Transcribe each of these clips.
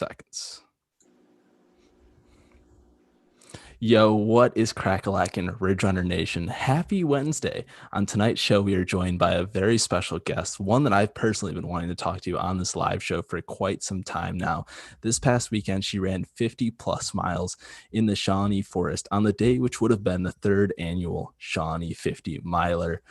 Seconds. Yo, what is crack-a-lackin' Ridge Runner Nation? Happy Wednesday. On tonight's show, we are joined by a very special guest, one that I've personally been wanting to talk to on this live show for quite some time now. This past weekend, she ran 50 plus miles in the Shawnee forest on the day which would have been the third annual Shawnee 50 miler.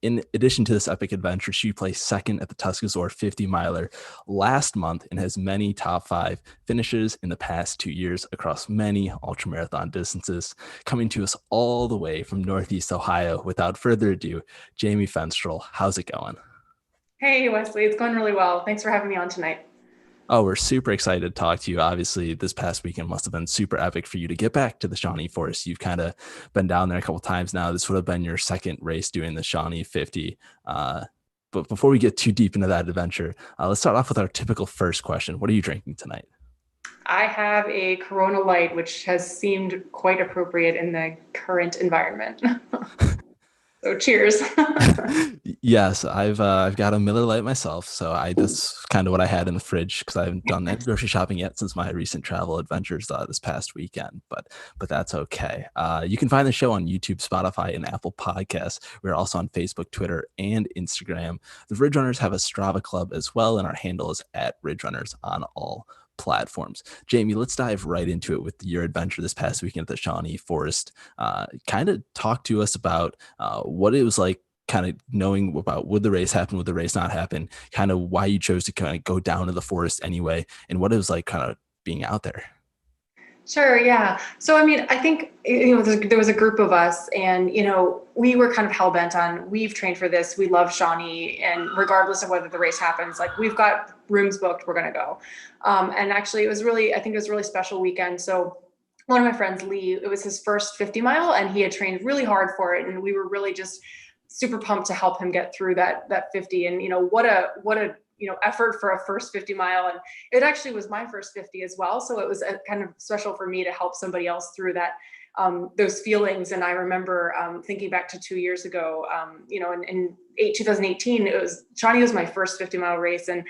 In addition to this epic adventure, she placed second at the Tuscaloosa 50 miler last month and has many top 5 finishes in the past 2 years across many ultramarathon distances. Coming to us all the way from Northeast Ohio, without further ado, Jaime Fensterl. How's it going? Hey, Wesley, it's going really well. Thanks for having me on tonight. Oh, we're super excited to talk to you. Obviously, this past weekend must have been super epic for you to get back to the Shawnee Forest. You've kind of been down there a couple times now. This would have been your second race doing the Shawnee 50. But before we get too deep into that adventure, let's start off with our typical first question. What are you drinking tonight? I have a Corona Light, which has seemed quite appropriate in the current environment. So cheers. Yes, I've got a Miller Lite myself, so that's kind of what I had in the fridge because I haven't done any grocery shopping yet since my recent travel adventures this past weekend. But that's okay. You can find the show on YouTube, Spotify, and Apple Podcasts. We're also on Facebook, Twitter, and Instagram. The Ridge Runners have a Strava club as well, and our handle is at Ridge Runners on all platforms. Jaime, let's dive right into it with your adventure this past weekend at the Shawnee Forest. Kind of talk to us about what it was like, kind of knowing about would the race happen, would the race not happen, kind of why you chose to kind of go down to the forest anyway, and what it was like kind of being out there. Sure, yeah. So, I mean, I think, there was a group of us, and, we were kind of hell bent on, we've trained for this, we love Shawnee, and regardless of whether the race happens, like, we've got rooms booked, we're going to go. And actually, I think it was a really special weekend. So, one of my friends, Lee, it was his first 50 mile, and he had trained really hard for it. And we were really just super pumped to help him get through that 50. And, what a effort for a first 50 mile. And it actually was my first 50 as well. So it was a kind of special for me to help somebody else through that, those feelings. And I remember thinking back to 2 years ago, in 2018, Shawnee was my first 50-mile race. And,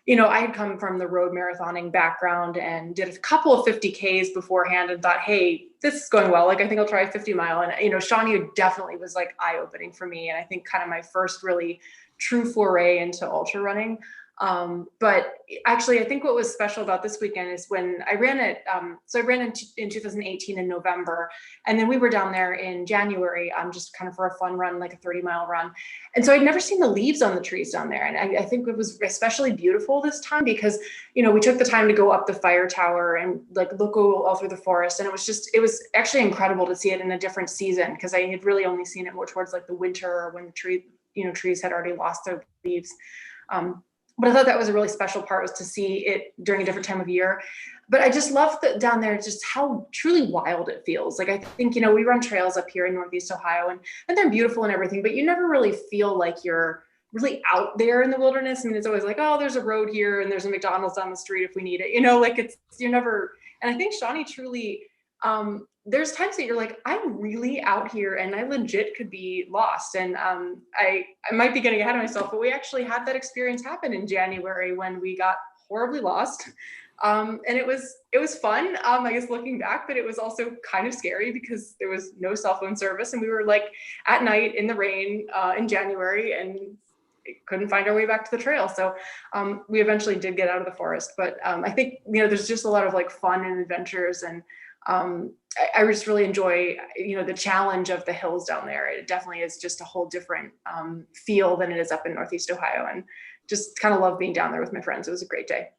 I had come from the road marathoning background and did a couple of 50Ks beforehand and thought, hey, this is going well. Like, I think I'll try a 50 mile. And, Shawnee definitely was like eye-opening for me. And I think kind of my first really true foray into ultra running. But actually, I think what was special about this weekend is when I ran it. So I ran in 2018 in November, and then we were down there in January, just kind of for a fun run, like a 30-mile run. And so I'd never seen the leaves on the trees down there. And I think it was especially beautiful this time because, we took the time to go up the fire tower and like look all through the forest. And it was actually incredible to see it in a different season because I had really only seen it more towards like the winter or when the trees had already lost their leaves. But I thought that was a really special part, was to see it during a different time of year. But I just love that down there, just how truly wild it feels. Like, I think, we run trails up here in Northeast Ohio and they're beautiful and everything, but you never really feel like you're really out there in the wilderness. I mean, it's always like, oh, there's a road here and there's a McDonald's down the street if we need it, you're never, and I think Shawnee truly, there's times that you're like, I'm really out here and I legit could be lost. And I might be getting ahead of myself, but we actually had that experience happen in January when we got horribly lost. And it was fun, I guess, looking back, but it was also kind of scary because there was no cell phone service and we were like at night in the rain in January and couldn't find our way back to the trail. So we eventually did get out of the forest. But I think, there's just a lot of like fun and adventures, and I just really enjoy, the challenge of the hills down there. It definitely is just a whole different feel than it is up in Northeast Ohio, and just kind of love being down there with my friends. It was a great day.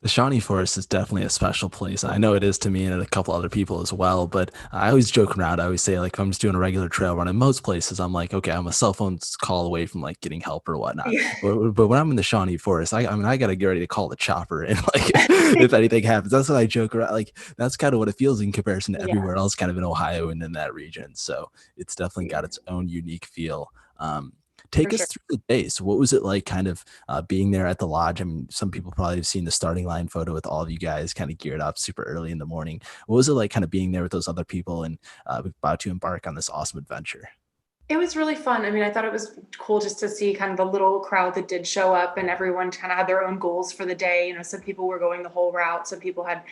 The Shawnee Forest is definitely a special place. I know it is to me and a couple other people as well, but I always joke around. I always say, like, if I'm just doing a regular trail run in most places, I'm like, okay, I'm a cell phone call away from like getting help or whatnot. Yeah. But when I'm in the Shawnee Forest, I mean, I got to get ready to call the chopper and like, if anything happens, that's what I joke around. Like, that's kind of what it feels in comparison to Yeah. everywhere else kind of in Ohio and in that region. So it's definitely got its own unique feel. For Take us sure. through the day. So what was it like kind of being there at the lodge? I mean, some people probably have seen the starting line photo with all of you guys kind of geared up super early in the morning. What was it like kind of being there with those other people and about to embark on this awesome adventure? It was really fun. I mean, I thought it was cool just to see kind of the little crowd that did show up, and everyone kind of had their own goals for the day. You know, some people were going the whole route, some people had,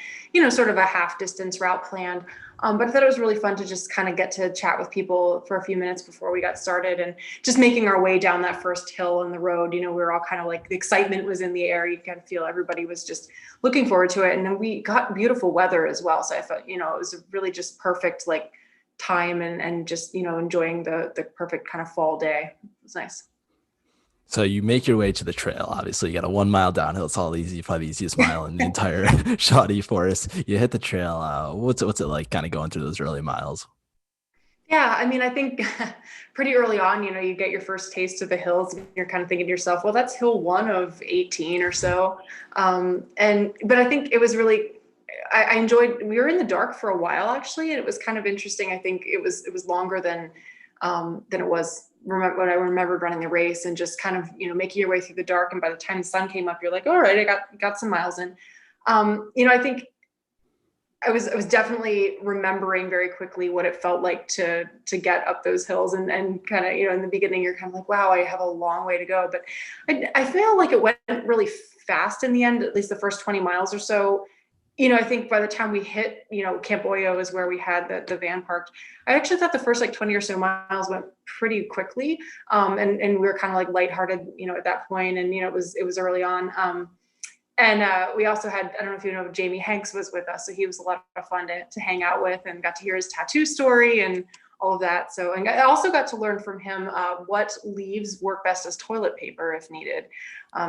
sort of a half distance route planned. But I thought it was really fun to just kind of get to chat with people for a few minutes before we got started, and just making our way down that first hill on the road. You know, we were all kind of like, the excitement was in the air. You kind of feel everybody was just looking forward to it. And then we got beautiful weather as well. So I thought, it was a really just perfect, like, time, and just enjoying the perfect kind of fall day. It was nice. So you make your way to the trail. Obviously, you got a 1 mile downhill. It's all easy, probably the easiest mile in the entire Shawnee forest. You hit the trail. What's it like, kind of going through those early miles? Yeah, I mean, I think pretty early on, you get your first taste of the hills, and you're kind of thinking to yourself, well, that's hill one of 18 or so. But I think it was really, I enjoyed, we were in the dark for a while actually, and it was kind of interesting. I think it was longer than it was when I remembered running the race, and just kind of, making your way through the dark. And by the time the sun came up, you're like, all right, I got some miles in. I think I was definitely remembering very quickly what it felt like to get up those hills, and kind of, in the beginning you're kind of like, wow, I have a long way to go. But I feel like it went really fast in the end, at least the first 20 miles or so. I think by the time we hit, Camp Oyo is where we had the van parked. I actually thought the first like 20 or so miles went pretty quickly. And we were kind of like lighthearted, at that point. And, it was early on. And we also had, I don't know if you know, Jamie Hanks was with us. So he was a lot of fun to hang out with, and got to hear his tattoo story and all of that. So, and I also got to learn from him what leaves work best as toilet paper if needed.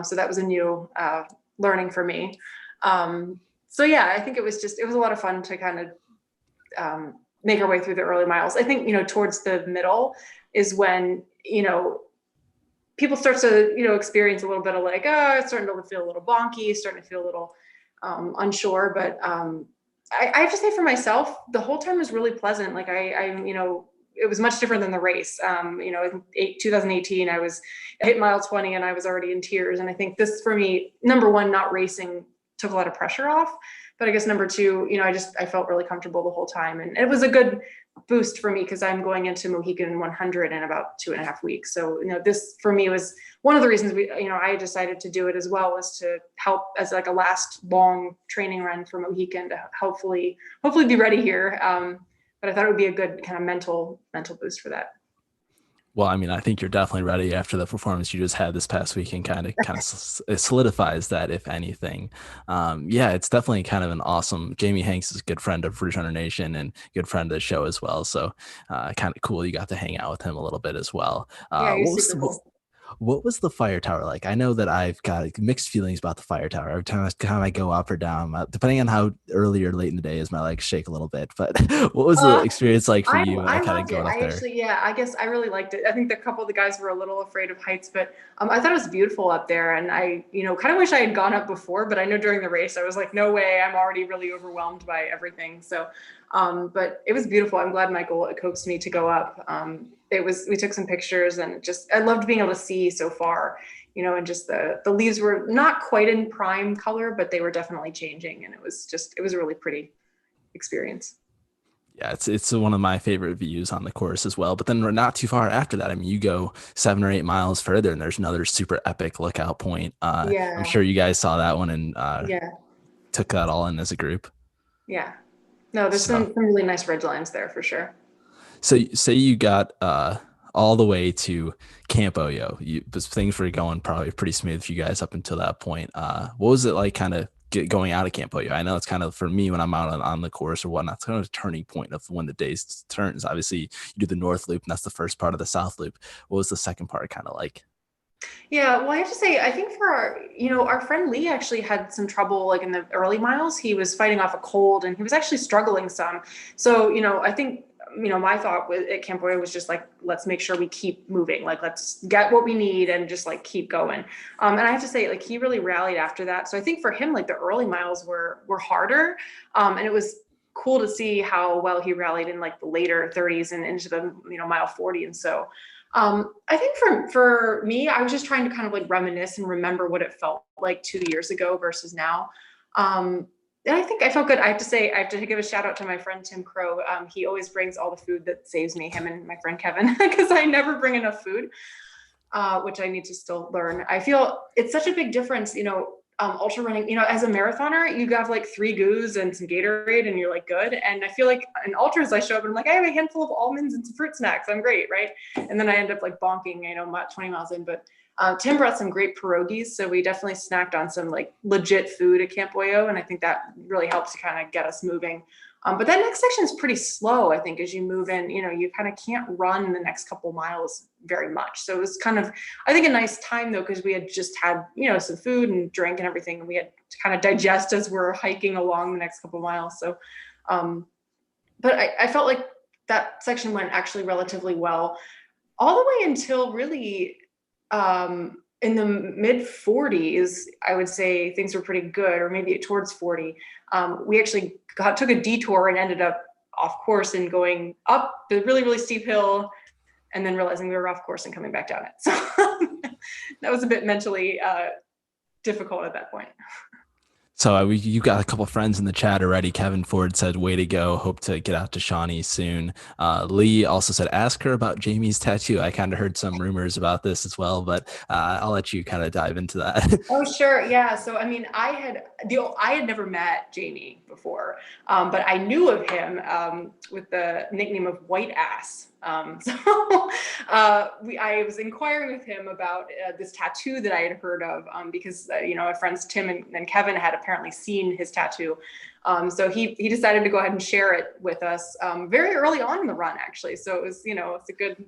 So that was a new learning for me. So yeah, I think it was a lot of fun to kind of make our way through the early miles. I think, towards the middle is when, people start to, experience a little bit of like, oh, it's starting to feel a little bonky, starting to feel a little unsure. But I have to say for myself, the whole time was really pleasant. Like it was much different than the race. In 2018, I hit mile 20 and I was already in tears. And I think this for me, number one, not racing took a lot of pressure off. But I guess number two, I felt really comfortable the whole time. And it was a good boost for me because I'm going into Mohican 100 in about 2.5 weeks. So, this for me was one of the reasons I decided to do it as well, was to help as like a last long training run for Mohican to hopefully be ready here. But I thought it would be a good kind of mental boost for that. Well, I mean, I think you're definitely ready after the performance you just had this past weekend. Kind of it solidifies that, if anything. Yeah, it's definitely kind of an awesome. Jamie Hanks is a good friend of Rouge Hunter Nation and good friend of the show as well. So, kind of cool. You got to hang out with him a little bit as well. Yeah, you're What was super cool. what was the fire tower like? I know that I've got like, mixed feelings about the fire tower. Every time I go up or down, depending on how early or late in the day is, my legs shake a little bit. But what was the Uh, experience like for I you, I kind of loved it. going up I there? actually, yeah, I guess I really liked it. I think a couple of the guys were a little afraid of heights, but I thought it was beautiful up there. And I, kind of wish I had gone up before, but I know during the race I was like, no way, I'm already really overwhelmed by everything. So, but it was beautiful. I'm glad Michael coaxed me to go up. We took some pictures, and just I loved being able to see so far. And just the leaves were not quite in prime color, but they were definitely changing, and it was a really pretty experience. Yeah, it's one of my favorite views on the course as well. But then we're not too far after that. I mean, you go 7 or 8 miles further, and there's another super epic lookout point. I'm Yeah, sure you guys saw that one and yeah, took that all in as a group. yeah. No, there's So, some really nice ridge lines there for sure. so say you got all the way to Camp Oyo. Things were going probably pretty smooth for you guys up until that point. What was it like, kind of going out of Camp Oyo? I know it's kind of for me when I'm out on the course or whatnot. It's kind of a turning point of when the day turns. Obviously, you do the North Loop, and that's the first part of the South Loop. What was the second part kind of like? Yeah, well, I have to say, I think for our friend Lee actually had some trouble like in the early miles. He was fighting off a cold, and he was actually struggling some. So, I think, my thought at Camp Boy was just like, let's make sure we keep moving. Like, let's get what we need and just like keep going. And I have to say, like, he really rallied after that. So I think for him, like the early miles were harder. And it was cool to see how well he rallied in like the later 30s and into the, mile 40. And so I think for me, I was just trying to kind of like reminisce and remember what it felt like 2 years ago versus now. Um, And I think I felt good. I have to say, I have to give a shout out to my friend Tim Crow. He always brings all the food that saves me, him and my friend Kevin, because I never bring enough food, which I need to still learn. I feel it's such a big difference, ultra running, as a marathoner, you have like 3 goos and some Gatorade and you're like good. And I feel like in ultras, I show up and I'm like, I have a handful of almonds and some fruit snacks. I'm great, right? And then I end up like bonking, 20 miles in. But Tim brought some great pierogies, so we definitely snacked on some like legit food at Camp Oyo, and I think that really helps to kind of get us moving. But that next section is pretty slow, I think, as you move in. You kind of can't run the next couple miles very much. So it was kind of, I think, a nice time though, because we had just had some food and drink and everything, and we had to kind of digest as we're hiking along the next couple miles. So, but I felt like that section went actually relatively well, all the way until really in the mid 40s. I would say things were pretty good, or maybe towards 40. We actually took a detour and ended up off course and going up the really, really steep hill, and then realizing we were off course and coming back down it. So that was a bit mentally difficult at that point. So you got a couple friends in the chat already. Kevin Ford said, "Way to go! Hope to get out to Shawnee soon." Lee also said, "Ask her about Jamie's tattoo." I kind of heard some rumors about this as well, but I'll let you kind of dive into that. Oh, sure. Yeah. So, I mean, I had never met Jamie before, but I knew of him with the nickname of White Ass. So I was inquiring with him about this tattoo that I had heard of, because our friends Tim and Kevin had apparently seen his tattoo. So he decided to go ahead and share it with us very early on in the run, actually. So it was, it's a good.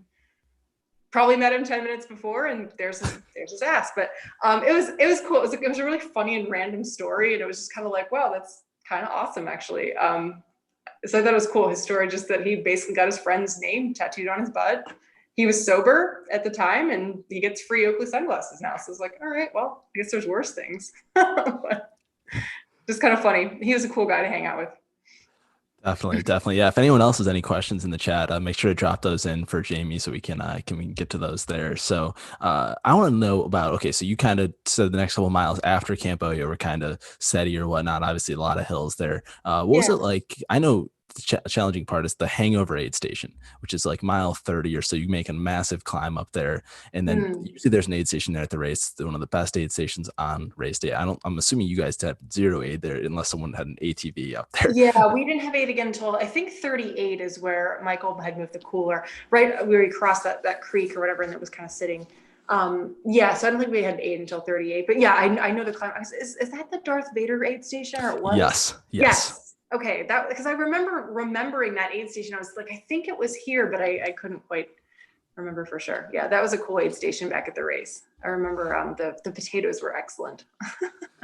Probably met him 10 minutes before, and there's his ass. But it was cool. It was a really funny and random story, and it was just kind of like, wow, that's kind of awesome, actually. So I thought it was cool, his story, just that he basically got his friend's name tattooed on his butt. He was sober at the time, and he gets free Oakley sunglasses now. So it's like, all right, well, I guess there's worse things. Just kind of funny. He was a cool guy to hang out with. Definitely, definitely. Yeah. If anyone else has any questions in the chat, make sure to drop those in for Jamie so we can get to those there. So I want to know about, okay, so you kind of said the next couple miles after Camp Oyo were kind of steady or whatnot. Obviously, a lot of hills there. What was Yeah. it like? I know the challenging part is the hangover aid station, which is like mile 30 or so. You make a massive climb up there, and then usually there's an aid station there at the race. One of the best aid stations on race day. I'm assuming you guys had zero aid there unless someone had an ATV up there. Yeah, we didn't have aid again until I think 38 is where Michael had moved the cooler, right where we crossed that creek or whatever, and it was kind of sitting. Yeah, so I don't think we had aid until 38. But yeah, I know the climb. Is that the Darth Vader aid station, or it was? Yes. Yes. Okay, that, because I remembering that aid station. I was like, I think it was here, but I couldn't quite remember for sure. Yeah, that was a cool aid station back at the race. I remember the potatoes were excellent.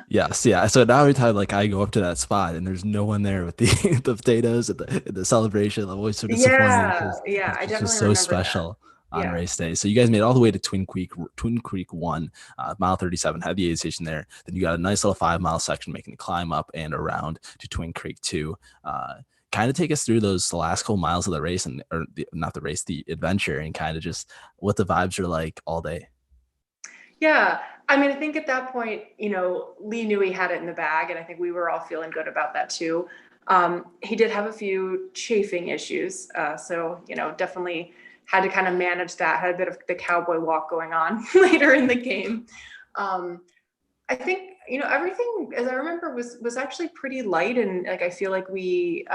Yes, yeah. So now every time like I go up to that spot and there's no one there with the the potatoes and the celebration, I'm always so disappointed Yeah, because yeah, I it's just definitely so remember that. special on Yeah. race day. So you guys made it all the way to Twin Creek 1, mile 37, had the aid station there. Then you got a nice little 5 mile section making the climb up and around to Twin Creek 2. Kind of take us through those the last couple miles of the race, not the race, the adventure, and kind of just what the vibes are like all day. Yeah. I mean, I think at that point, Lee knew he had it in the bag, and I think we were all feeling good about that too. He did have a few chafing issues. So, definitely had to kind of manage that, had a bit of the cowboy walk going on later in the game. I think, everything, as I remember, was actually pretty light. And like, I feel like we're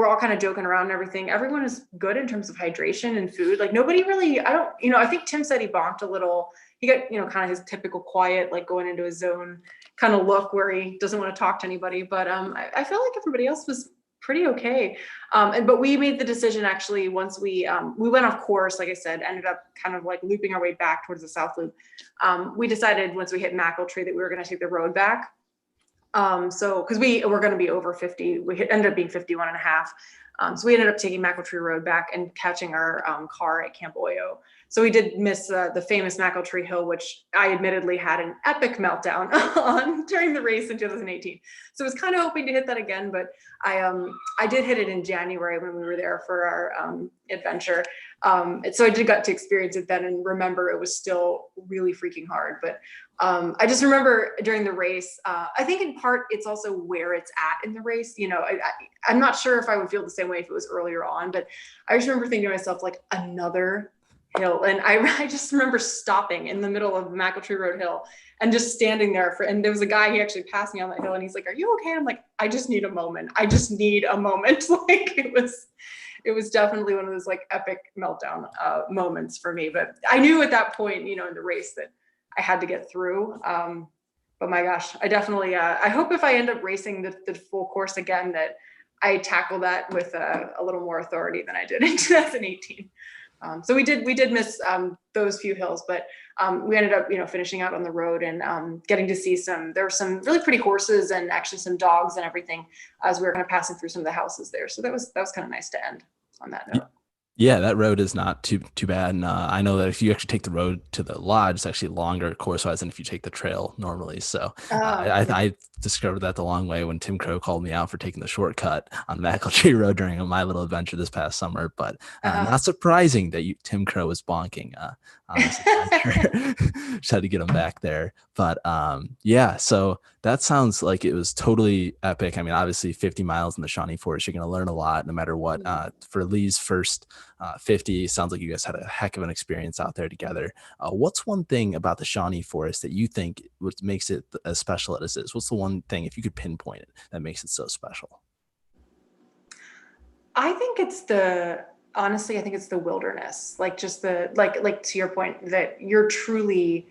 all kind of joking around and everything. Everyone is good in terms of hydration and food. Like nobody really, I think Tim said he bonked a little. He got, kind of his typical quiet, like going into his zone kind of look where he doesn't want to talk to anybody. But I felt like everybody else was pretty okay. But we made the decision actually once we went off course, like I said, ended up kind of like looping our way back towards the South Loop. We decided once we hit McEltree that we were going to take the road back. So because we were going to be over 50, we ended up being 51 and a half. So we ended up taking McEltree Road back and catching our car at Camp Oyo. So we did miss the famous McEltree Hill, which I admittedly had an epic meltdown on during the race in 2018. So I was kind of hoping to hit that again, but I did hit it in January when we were there for our adventure. So I did got to experience it then and remember it was still really freaking hard. But I just remember during the race, I think in part it's also where it's at in the race. I'm not sure if I would feel the same way if it was earlier on, but I just remember thinking to myself, like, another hill. And I just remember stopping in the middle of McEltree Road Hill and just standing there and there was a guy, he actually passed me on that hill and he's like, "Are you okay?" I'm like, "I just need a moment. I just need a moment." Like it was definitely one of those like epic meltdown moments for me. But I knew at that point, in the race that I had to get through. But my gosh, I definitely, I hope if I end up racing the full course again, that I tackle that with a little more authority than I did in 2018. So we did miss those few hills, but we ended up, finishing out on the road and getting to see there were some really pretty horses and actually some dogs and everything as we were kind of passing through some of the houses there. So that was kind of nice to end on that note. Yeah, that road is not too bad. And I know that if you actually take the road to the lodge, it's actually longer course wise than if you take the trail normally. So Oh, yeah. I discovered that the long way when Tim Crow called me out for taking the shortcut on McEltree Road during my little adventure this past summer. But Uh, not surprising that Tim Crow was bonking on this adventure. Just had to get him back there. But yeah, so that sounds like it was totally epic. I mean, obviously 50 miles in the Shawnee Forest, you're going to learn a lot no matter what. For Lee's first 50, sounds like you guys had a heck of an experience out there together. What's one thing about the Shawnee Forest that you think what makes it as special as it is? What's the one thing, if you could pinpoint it, that makes it so special? I think honestly, I think it's the wilderness, like just like to your point that you're truly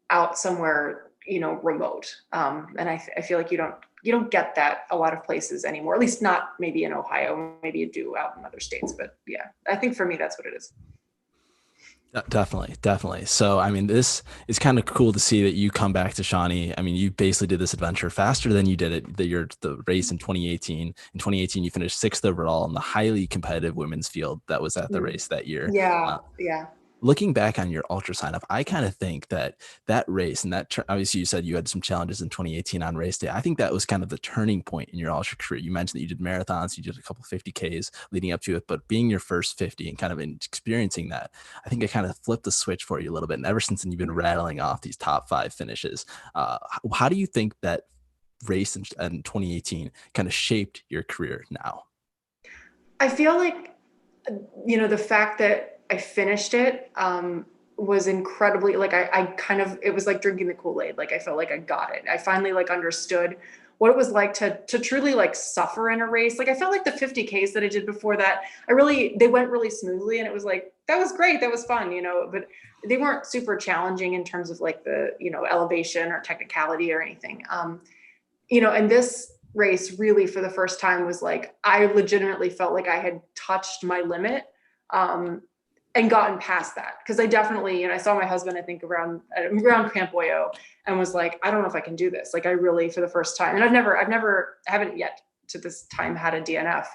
out somewhere, remote. And I feel like you don't get that a lot of places anymore, at least not maybe in Ohio, maybe you do out in other states, but yeah, I think for me, that's what it is. Definitely. So, I mean, this is kind of cool to see that you come back to Shawnee. I mean, you basically did this adventure faster than you did it the race in 2018. In 2018, you finished sixth overall in the highly competitive women's field that was at the Mm. race that year. Yeah, Uh, yeah. Looking back on your ultra sign up, I kind of think that race and obviously you said you had some challenges in 2018 on race day. I think that was kind of the turning point in your ultra career. You mentioned that you did marathons, you did a couple 50Ks leading up to it, but being your first 50 and kind of experiencing that, I think it kind of flipped the switch for you a little bit. And ever since then, you've been rattling off these top five finishes. How do you think that race in 2018 kind of shaped your career now? I feel like, the fact that I finished it was incredibly, like, I kind of, it was like drinking the Kool-Aid. Like, I felt like I got it. I finally like understood what it was like to truly like suffer in a race. Like, I felt like the 50Ks that I did before that, they went really smoothly and it was like, that was great. That was fun, but they weren't super challenging in terms of like the, elevation or technicality or anything. And this race really for the first time was like, I legitimately felt like I had touched my limit um, and gotten past that. Cause I definitely, I saw my husband, I think around Camp Boyo and was like, I don't know if I can do this. Like I really, for the first time, and I haven't yet to this time had a DNF,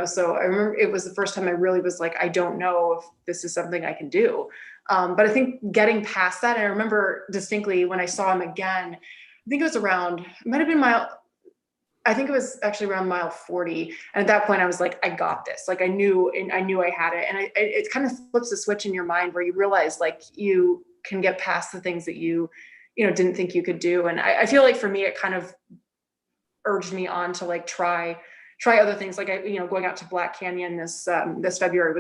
so I remember it was the first time I really was like, I don't know if this is something I can do. But I think getting past that, and I remember distinctly when I saw him again, I think it was it might have been I think it was actually around mile 40. And at that point I was like, I got this. Like I knew I had it. And it kind of flips a switch in your mind where you realize like you can get past the things that didn't think you could do. And I feel like for me, it kind of urged me on to like try other things. Like going out to Black Canyon this February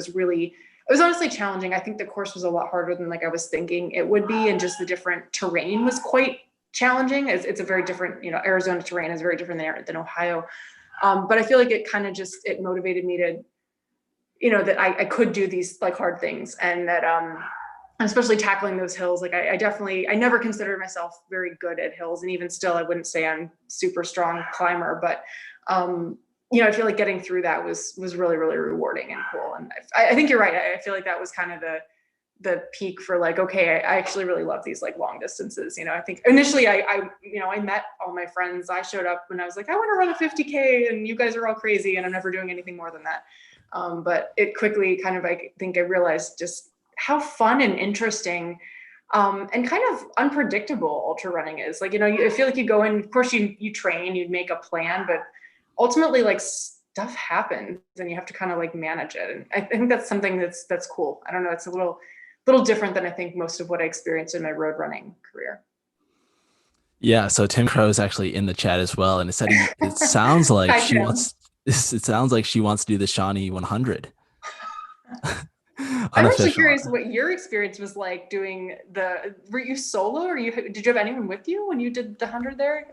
it was honestly challenging. I think the course was a lot harder than like I was thinking it would be. And just the different terrain was quite challenging. It's a very different, Arizona terrain is very different than Ohio. But I feel like it kind of it motivated me to, that I could do these like hard things and that, especially tackling those hills. Like I never considered myself very good at hills. And even still, I wouldn't say I'm super strong climber, but, I feel like getting through that was really, really rewarding and cool. And I think you're right. I feel like that was kind of the peak for like, okay, I actually really love these like long distances. I think initially I met all my friends. I showed up when I was like, I want to run a 50K and you guys are all crazy and I'm never doing anything more than that. But it quickly kind of, I think I realized just how fun and interesting and kind of unpredictable ultra running is. Like, I feel like you go in, of course you train, you'd make a plan, but ultimately like stuff happens and you have to kind of like manage it. And I think that's something that's cool. I don't know. It's a little different than I think most of what I experienced in my road running career. Yeah, so Tim Crow is actually in the chat as well, and it said it sounds like Hi, she Tim. wants it sounds like she wants to do the Shawnee 100. I'm actually Unofficial. curious what your experience was like doing were you solo or did you have anyone with you when you did the 100 there?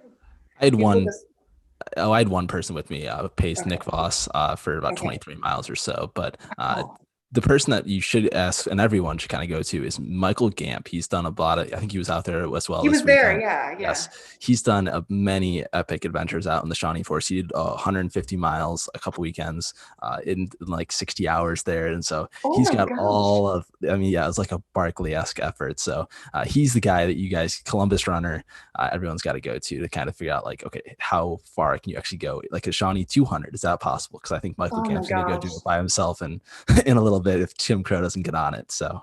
I had You told one us. I had one person with me, paced Okay. Nick Voss for about Okay. 23 miles or so. But Oh, the person that you should ask and everyone should kind of go to is Michael Gamp. He's done a lot of, I think he was out there as well he this was there. weekend. Yeah. Yeah. Yes, he's done many epic adventures out in the Shawnee Forest. He did 150 miles a couple weekends in like 60 hours there. And so Oh he's my got gosh. all of, I mean, yeah, it's like a Barkley-esque effort. So he's the guy that you guys, Columbus runner, everyone's got to go to kind of figure out like, okay, how far can you actually go? Like a Shawnee 200, is that possible? Because I think Michael Oh my Gamp's going to go do gosh. it by himself and in a little bit if Tim Crow doesn't get on it. So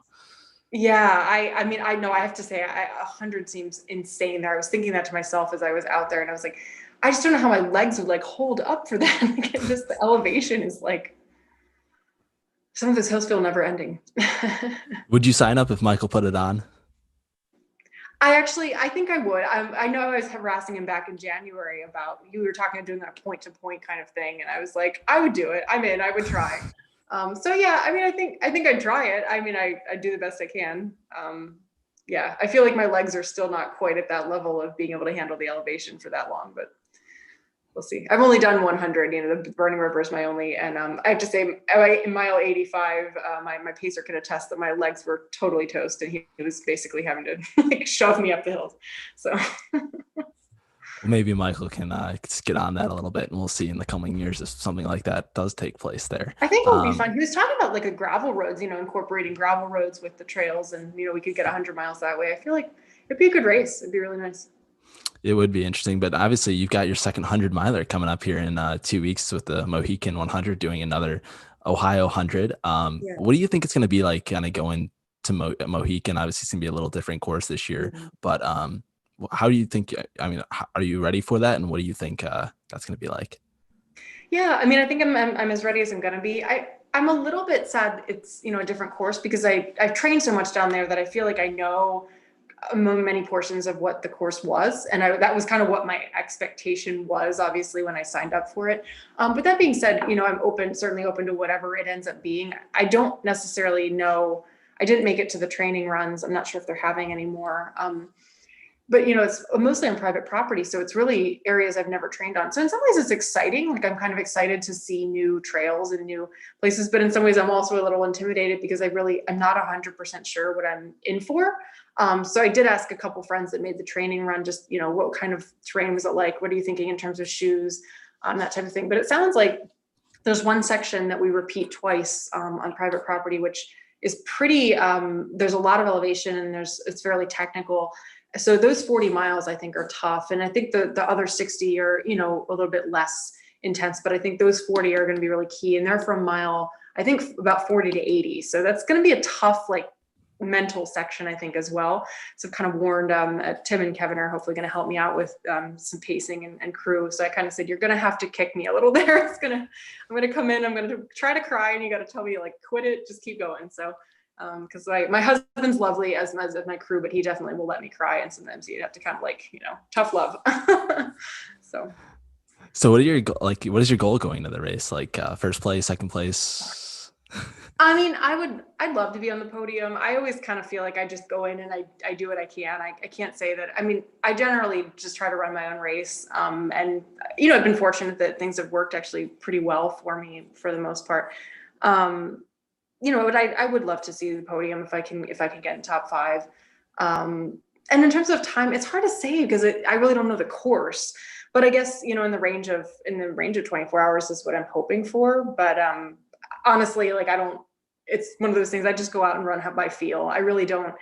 Yeah, I mean, I know I have to say, 100 seems insane there. I was thinking that to myself as I was out there, and I was like, I just don't know how my legs would like hold up for that. Like, just the elevation is like some of those hills feel never ending. would you sign up if Michael put it on? I think I would. I know I was harassing him back in January about you were talking about doing that point to point kind of thing, and I was like, I would do it. I'm in. I would try. So yeah, I mean, I think I'd try it. I mean, I do the best I can. Yeah, I feel like my legs are still not quite at that level of being able to handle the elevation for that long, but we'll see. I've only done 100. You know, the Burning River is my only, and I have to say, in mile 85, my pacer can attest that my legs were totally toast, and he was basically having to like shove me up the hills. So Well, maybe Michael can get on that a little bit, and we'll see in the coming years if something like that does take place there. I think it would be fun. He was talking about like a gravel roads, incorporating gravel roads with the trails, and we could get 100 miles that way. I feel like it'd be a good race. It'd be really nice. It would be interesting, but obviously you've got your second 100 miler coming up here in 2 weeks with the Mohican 100 doing another Ohio 100. Yeah. What do you think it's going to be like kind of going to Mohican? Obviously, it's going to be a little different course this year, Mhm. but how do you think? I mean, are you ready for that? And what do you think that's going to be like? Yeah, I mean, I think I'm as ready as I'm gonna be. I'm a little bit sad it's a different course because I've trained so much down there that I feel like I know among many portions of what the course was, and that was kind of what my expectation was. Obviously, when I signed up for it, but that being said, I'm certainly open to whatever it ends up being. I don't necessarily know. I didn't make it to the training runs. I'm not sure if they're having any more. But it's mostly on private property, so it's really areas I've never trained on. So in some ways it's exciting, like I'm kind of excited to see new trails and new places, but in some ways I'm also a little intimidated because I'm not 100% sure what I'm in for. So I did ask a couple friends that made the training run, just what kind of terrain was it like, what are you thinking in terms of shoes, that type of thing. But it sounds like there's one section that we repeat twice on private property, which is pretty there's a lot of elevation and it's fairly technical. So those 40 miles I think are tough, and I think the other 60 are a little bit less intense, but I think those 40 are going to be really key, and they're from mile I think about 40 to 80. So that's going to be a tough like mental section I think as well. So I've kind of warned Tim and Kevin are hopefully going to help me out with some pacing and crew. So I kind of said, you're going to have to kick me a little there. I'm going to come in, I'm going to try to cry, and you got to tell me like quit it, just keep going. So because my husband's lovely as my crew, but he definitely will let me cry, and sometimes you have to kind of like tough love. So So what are your what is your goal going to the race? Like first place, second place? I mean, I'd love to be on the podium. I always kind of feel like I just go in and I do what I can. I can't say that. I mean, I generally just try to run my own race. And, I've been fortunate that things have worked actually pretty well for me for the most part. But I would love to see the podium if I can get in top five. And in terms of time, it's hard to say because I really don't know the course. But I guess in the range of 24 hours is what I'm hoping for. But honestly, like I don't. It's one of those things I just go out and run by feel. I really don't.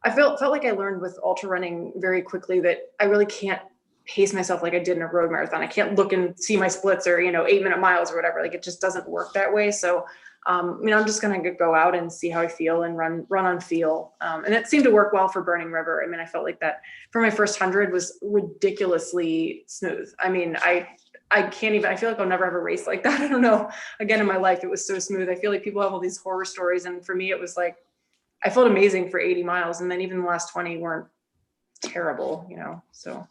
I felt like I learned with ultra running very quickly that I really can't pace myself like I did in a road marathon. I can't look and see my splits or 8-minute miles or whatever. Like it just doesn't work that way. So I'm just gonna go out and see how I feel and run on feel. And it seemed to work well for Burning River. I mean, I felt like that for my first 100 was ridiculously smooth. I mean, I can't even, I feel like I'll never have a race like that. I don't know. Again, in my life, it was so smooth. I feel like people have all these horror stories. And for me, it was like, I felt amazing for 80 miles. And then even the last 20 weren't terrible, you know? So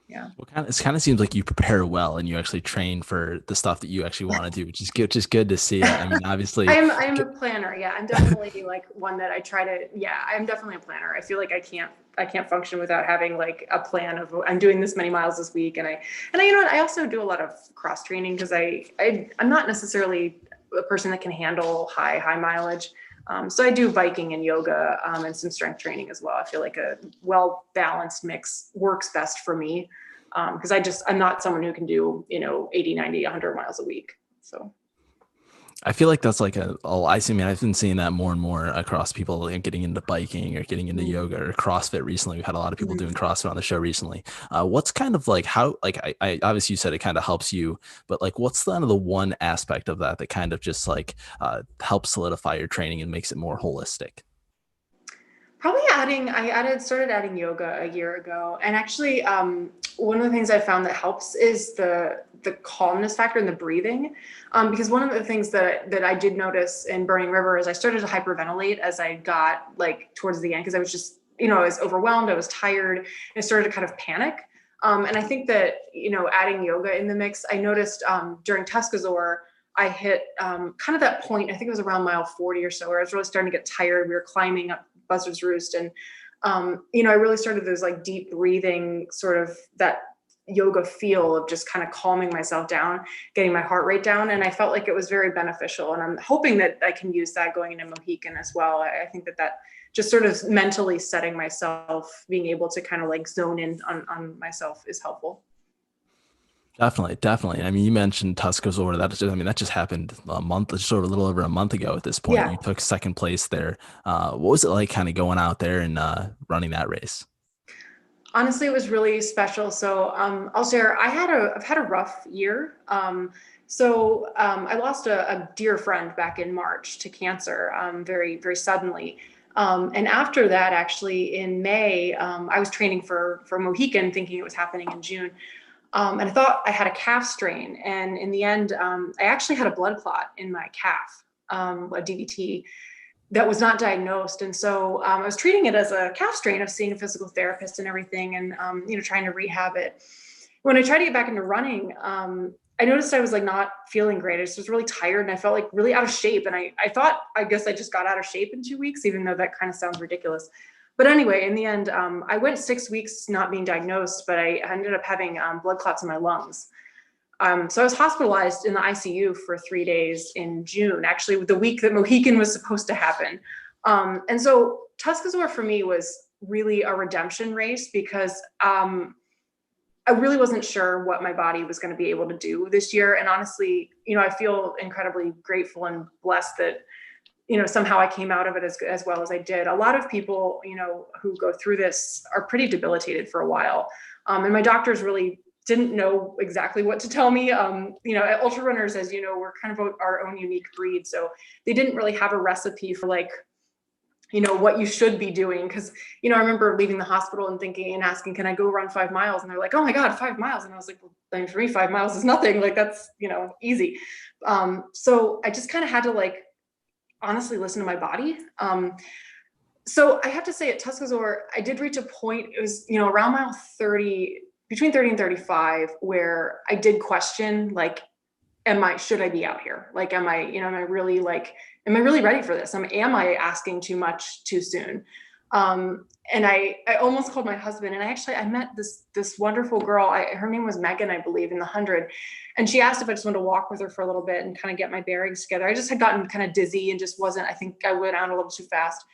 yeah. Well, it kind of seems like you prepare well and you actually train for the stuff that you actually want to do, which is good. Just good to see. I mean, obviously, I am a planner. Yeah. I'm definitely like one that I try to, yeah, I'm definitely a planner. I feel like I can't function without having like a plan of I'm doing this many miles this week. You know what, I also do a lot of cross training because I'm not necessarily a person that can handle high mileage. So I do biking and yoga and some strength training as well. I feel like a well-balanced mix works best for me because I'm not someone who can do, you know, 80, 90, 100 miles a week. So. I feel like that's like I see. I mean, I've been seeing that more and more across people like, getting into biking or getting into Mm-hmm. yoga or CrossFit recently. We've had a lot of people doing CrossFit on the show recently. What's kind of like how, like, I obviously you said it kind of helps you, but like, what's kind of the one aspect of that that kind of just like helps solidify your training and makes it more holistic? Probably started adding yoga a year ago. And actually, one of the things I found that helps is the calmness factor and the breathing. Because one of the things that I did notice in Burning River is I started to hyperventilate as I got like towards the end, because I was just, you know, I was overwhelmed, I was tired, and I started to kind of panic. And I think that, you know, adding yoga in the mix, I noticed during Tuscazor, I hit kind of that point, I think it was around mile 40 or so, where I was really starting to get tired. We were climbing up Buzzard's Roost. And, you know, I really started those like deep breathing, sort of that yoga feel of just kind of calming myself down, getting my heart rate down. And I felt like it was very beneficial. And I'm hoping that I can use that going into Mohican as well. I think that just sort of mentally setting myself, being able to kind of like zone in on myself is helpful. Definitely, definitely. I mean, you mentioned Tuscaloosa. I mean, that just happened a month, just sort of a little over a month ago at this point. Yeah. You took second place there. What was it like kind of going out there and running that race? Honestly, it was really special. So I'll share. I've had a rough year. I lost a dear friend back in March to cancer, very very suddenly. And after that, actually in May, I was training for Mohican, thinking it was happening in June. And I thought I had a calf strain, and in the end, I actually had a blood clot in my calf, a DVT that was not diagnosed. And so I was treating it as a calf strain of seeing a physical therapist and everything, and you know, trying to rehab it. When I tried to get back into running, I noticed I was like not feeling great. I just was really tired and I felt like really out of shape. And I thought, I guess I just got out of shape in 2 weeks, even though that kind of sounds ridiculous. But anyway, in the end, I went 6 weeks not being diagnosed, but I ended up having blood clots in my lungs. So I was hospitalized in the ICU for 3 days in June, actually the week that Mohican was supposed to happen. And so Tuscaloosa for me was really a redemption race because I really wasn't sure what my body was going to be able to do this year. And honestly, you know, I feel incredibly grateful and blessed that, you know, somehow I came out of it as well as I did. A lot of people, you know, who go through this are pretty debilitated for a while. And my doctors really didn't know exactly what to tell me. You know, ultra runners, as you know, we're kind of our own unique breed. So they didn't really have a recipe for like, you know, what you should be doing. Cause, you know, I remember leaving the hospital and thinking and asking, can I go run 5 miles? And they're like, oh my God, 5 miles. And I was like, well, I mean, for me, 5 miles is nothing. Like that's, you know, easy. So I just kind of had to like, honestly listen to my body. So I have to say at Tuscaloosa, I did reach a point, it was, you know, around mile 30, between 30 and 35, where I did question, like, should I be out here? Like, you know, am I really ready for this? Am I asking too much too soon? And I almost called my husband, and I met this wonderful girl. Her name was Megan, I believe, in the 100. And she asked if I just wanted to walk with her for a little bit and kind of get my bearings together. I just had gotten kind of dizzy and just wasn't, I think I went out a little too fast.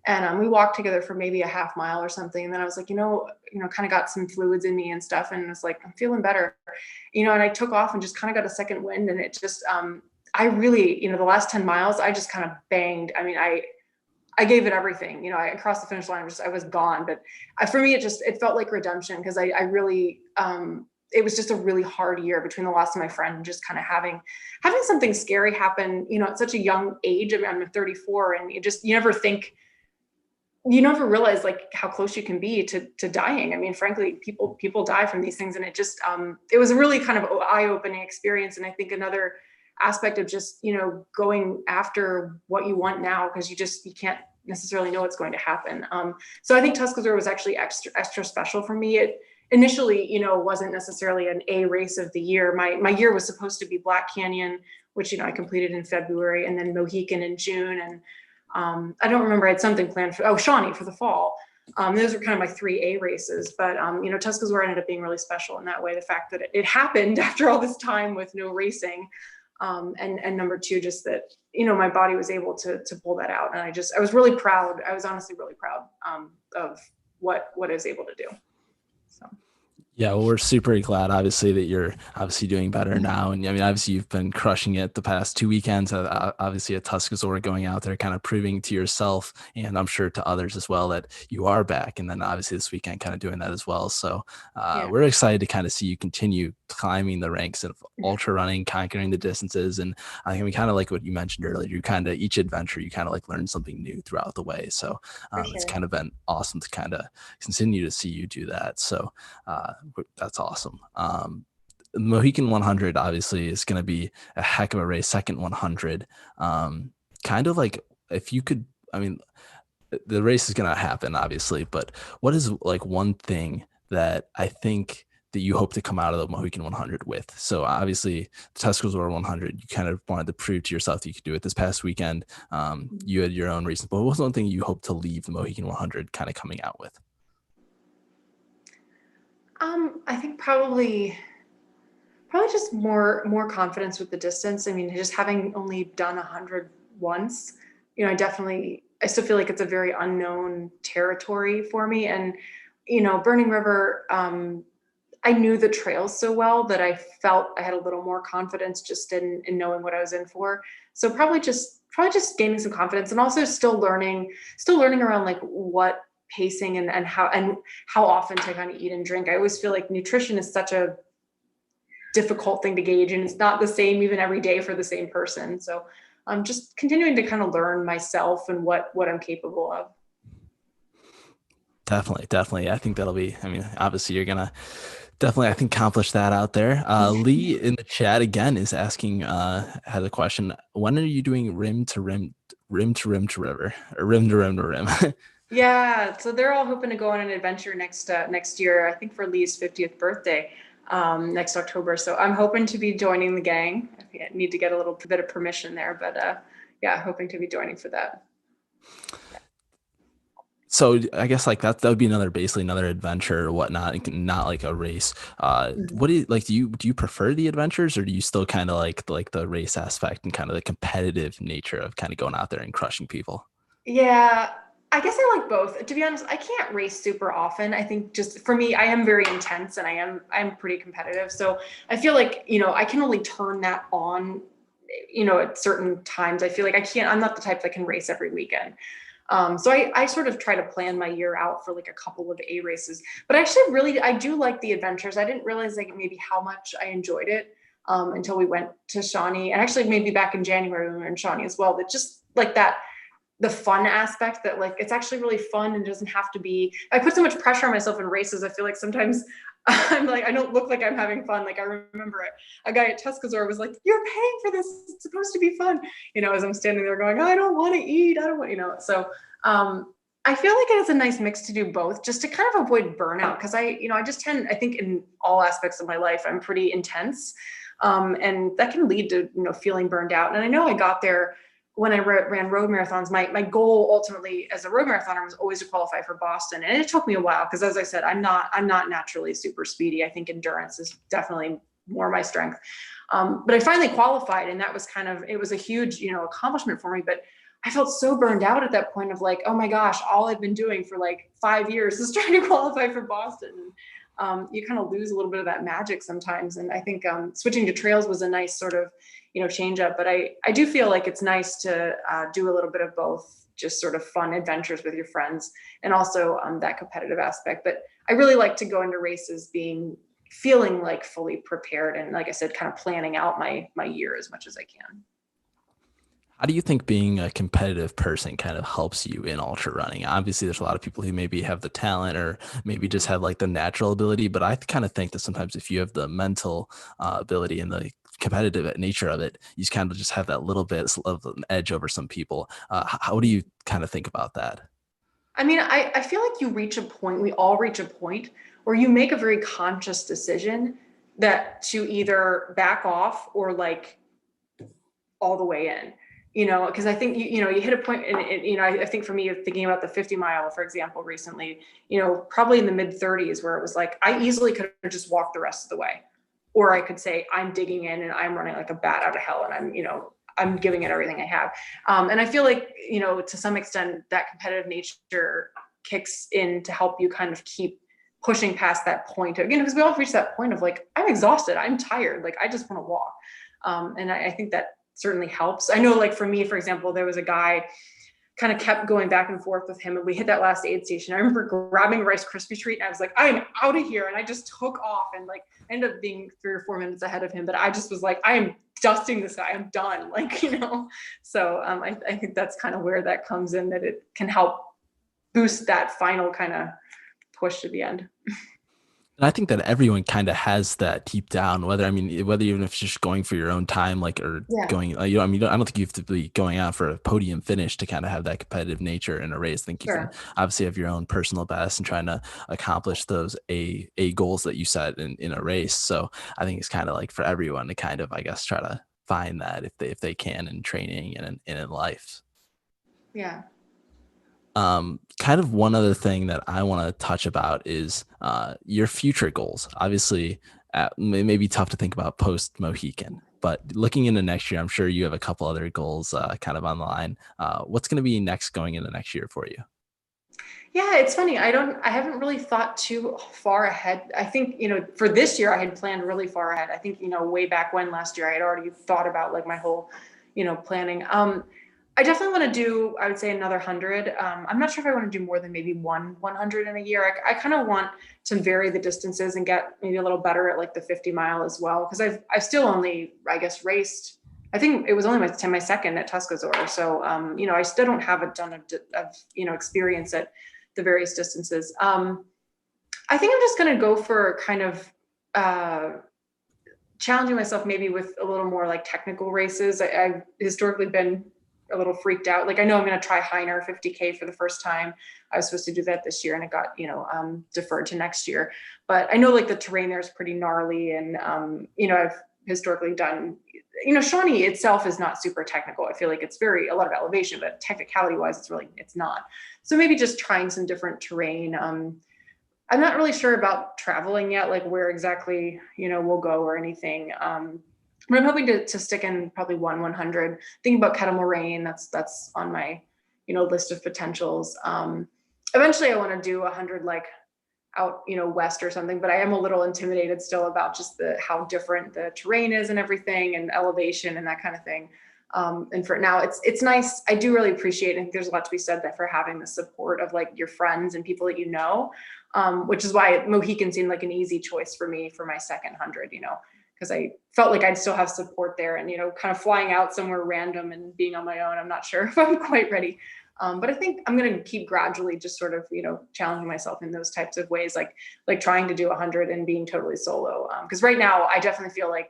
And we walked together for maybe a half mile or something. And then I was like, kind of got some fluids in me and stuff. And I was like, I'm feeling better, you know, and I took off and just kind of got a second wind. And it just, I really, you know, the last 10 miles, I just kind of banged. I mean, I gave it everything, you know, I crossed the finish line, I was gone. But for me, it felt like redemption because I really, it was just a really hard year between the loss of my friend and just kind of having something scary happen, you know, at such a young age. I mean, I'm 34, and you never think, you never realize like how close you can be to dying. I mean, frankly, people die from these things, and it just it was a really kind of eye-opening experience. And I think another aspect of just, you know, going after what you want now, because you can't necessarily know what's going to happen. So I think Tuscaloosa was actually extra special for me. It initially, you know, wasn't necessarily an A race of the year. My year was supposed to be Black Canyon, which, you know, I completed in February, and then Mohican in June, and I don't remember. I had something planned for Shawnee for the fall. Those were kind of my 3A races, but you know, Tuscaloosa ended up being really special in that way. The fact that it happened after all this time with no racing, and number two, just that, you know, my body was able to pull that out, and I was really proud. I was honestly really proud of what I was able to do. So. Yeah, well, we're super glad, obviously, that you're obviously doing better now. And I mean, obviously, you've been crushing it the past 2 weekends. Obviously, at Tuscaloosa, going out there, kind of proving to yourself, and I'm sure to others as well, that you are back. And then obviously this weekend, kind of doing that as well. So Yeah. we're excited to kind of see you continue climbing the ranks of ultra running, conquering the distances. And I think we kind of like what you mentioned earlier. You kind of each adventure, you kind of like learn something new throughout the way. So it's kind of been awesome to kind of continue to see you do that. So that's awesome. The Mohican 100 obviously is going to be a heck of a race. Second 100, kind of like if you could, I mean, the race is going to happen obviously, but what is like one thing that I think that you hope to come out of the Mohican 100 with? So obviously the Tuscaloosa 100, you kind of wanted to prove to yourself that you could do it this past weekend. You had your own reasons, but what was one thing you hope to leave the Mohican 100 kind of coming out with? I think probably just more confidence with the distance. I mean, just having only done 100 once, you know, I still feel like it's a very unknown territory for me. And, you know, Burning River, I knew the trails so well that I felt I had a little more confidence just in knowing what I was in for. So probably just gaining some confidence, and also still learning around like what pacing and how often to kind of eat and drink. I always feel like nutrition is such a difficult thing to gauge, and it's not the same even every day for the same person. So I'm just continuing to kind of learn myself and what I'm capable of. Definitely. I think that'll be, I mean, obviously you're gonna definitely, I think, accomplish that out there. Lee in the chat again is asking, had a question. When are you doing rim to rim to river, or rim to rim to rim? Yeah, so they're all hoping to go on an adventure next year. I think for Lee's 50th birthday, next October. So I'm hoping to be joining the gang. I need to get a little bit of permission there, but yeah, hoping to be joining for that. So I guess like that would be basically another adventure or whatnot, not like a race. What do you like? Do you prefer the adventures, or do you still kind of like the race aspect and kind of the competitive nature of kind of going out there and crushing people? Yeah, I guess I like both. To be honest, I can't race super often. I think just for me, I am very intense, and I'm pretty competitive. So I feel like, you know, I can only turn that on, you know, at certain times. I feel like I'm not the type that can race every weekend. So I sort of try to plan my year out for like a couple of A races, but actually I do like the adventures. I didn't realize like maybe how much I enjoyed it until we went to Shawnee, and actually maybe back in January when we were in Shawnee as well. But just like that, the fun aspect, that like it's actually really fun and doesn't have to be. I put so much pressure on myself in races. I feel like sometimes I'm like, I don't look like I'm having fun. Like I remember a guy at Tuscaloosa was like, "You're paying for this. It's supposed to be fun." You know, as I'm standing there going, "I don't want to eat. I don't want," you know. So I feel like it is a nice mix to do both, just to kind of avoid burnout. Because I think in all aspects of my life, I'm pretty intense, and that can lead to, you know, feeling burned out. And I know I got there when I ran road marathons. My goal ultimately as a road marathoner was always to qualify for Boston, and it took me a while because, as I said, I'm not naturally super speedy. I think endurance is definitely more my strength. But I finally qualified, and that was it was a huge, you know, accomplishment for me. But I felt so burned out at that point of like, oh my gosh, all I've been doing for like 5 years is trying to qualify for Boston. And you kind of lose a little bit of that magic sometimes. And I think switching to trails was a nice sort of, you know, change up. But I do feel like it's nice to do a little bit of both, just sort of fun adventures with your friends, and also that competitive aspect. But I really like to go into races feeling like fully prepared, and like I said, kind of planning out my year as much as I can. How do you think being a competitive person kind of helps you in ultra running? Obviously, there's a lot of people who maybe have the talent or maybe just have like the natural ability, but I kind of think that sometimes if you have the mental ability and the competitive nature of it, you kind of just have that little bit of an edge over some people. How do you kind of think about that? I mean, I feel like you reach a point, we all reach a point where you make a very conscious decision that to either back off or like all the way in, because I think you hit a point, and I think for me, thinking about the 50 mile, for example, recently, probably in the mid 30s, where it was like I easily could have just walked the rest of the way, or I could say I'm digging in and I'm running like a bat out of hell, and I'm giving it everything I have, and I feel like to some extent that competitive nature kicks in to help you kind of keep pushing past that point again, because we all reach that point of like I'm exhausted, I'm tired, like I just want to walk, and I think that certainly helps. I know, like for me, for example, there was a guy kind of kept going back and forth with him, and we hit that last aid station. I remember grabbing a Rice Krispie treat, and I was like, I am out of here, and I just took off, and like I ended up being 3 or 4 minutes ahead of him, but I just was like, I am dusting this guy, I'm done, like So I think that's kind of where that comes in, that it can help boost that final kind of push to the end. And I think that everyone kind of has that deep down, whether even if it's just going for your own time, like, or Yeah, going, I don't think you have to be going out for a podium finish to kind of have that competitive nature in a race. I think you can sure. obviously have your own personal best and trying to accomplish those a goals that you set in a race. So I think it's kind of like for everyone to kind of, I guess, try to find that if they can in training and in life. Yeah. Kind of one other thing that I want to touch about is your future goals. Obviously, it may be tough to think about post Mohican, but looking into next year, I'm sure you have a couple other goals kind of on the line. What's going to be next going into next year for you? Yeah, it's funny. I haven't really thought too far ahead. I think, for this year I had planned really far ahead. I think, way back when last year I had already thought about like my whole, planning. I definitely want to do, I would say, another 100. I'm not sure if I want to do more than maybe 100 in a year. I kind of want to vary the distances and get maybe a little better at like the 50 mile as well. Cause I've still only, I guess, raced, I think it was only my second at Tuscaloosa. So, I still don't have a ton of experience at the various distances. I think I'm just going to go for kind of uh, challenging myself maybe with a little more like technical races. I've historically been a little freaked out. Like I know I'm going to try Heiner 50K for the first time. I was supposed to do that this year and it got, deferred to next year. But I know like the terrain there is pretty gnarly, and, I've historically done, Shawnee itself is not super technical. I feel like it's a lot of elevation, but technicality wise, it's not. So maybe just trying some different terrain. I'm not really sure about traveling yet, like where exactly, we'll go or anything. But I'm hoping to stick in probably 100. Thinking about Kettle Moraine, that's on my, list of potentials. Eventually I want to do 100 like out, west or something, but I am a little intimidated still about just how different the terrain is and everything, and elevation and that kind of thing. And for now, it's nice. I do really appreciate, and there's a lot to be said that for having the support of like your friends and people that which is why Mohican seemed like an easy choice for me for my second 100, because I felt like I'd still have support there, and, kind of flying out somewhere random and being on my own, I'm not sure if I'm quite ready. But I think I'm going to keep gradually just sort of, challenging myself in those types of ways, like trying to do 100 and being totally solo. Because right now I definitely feel like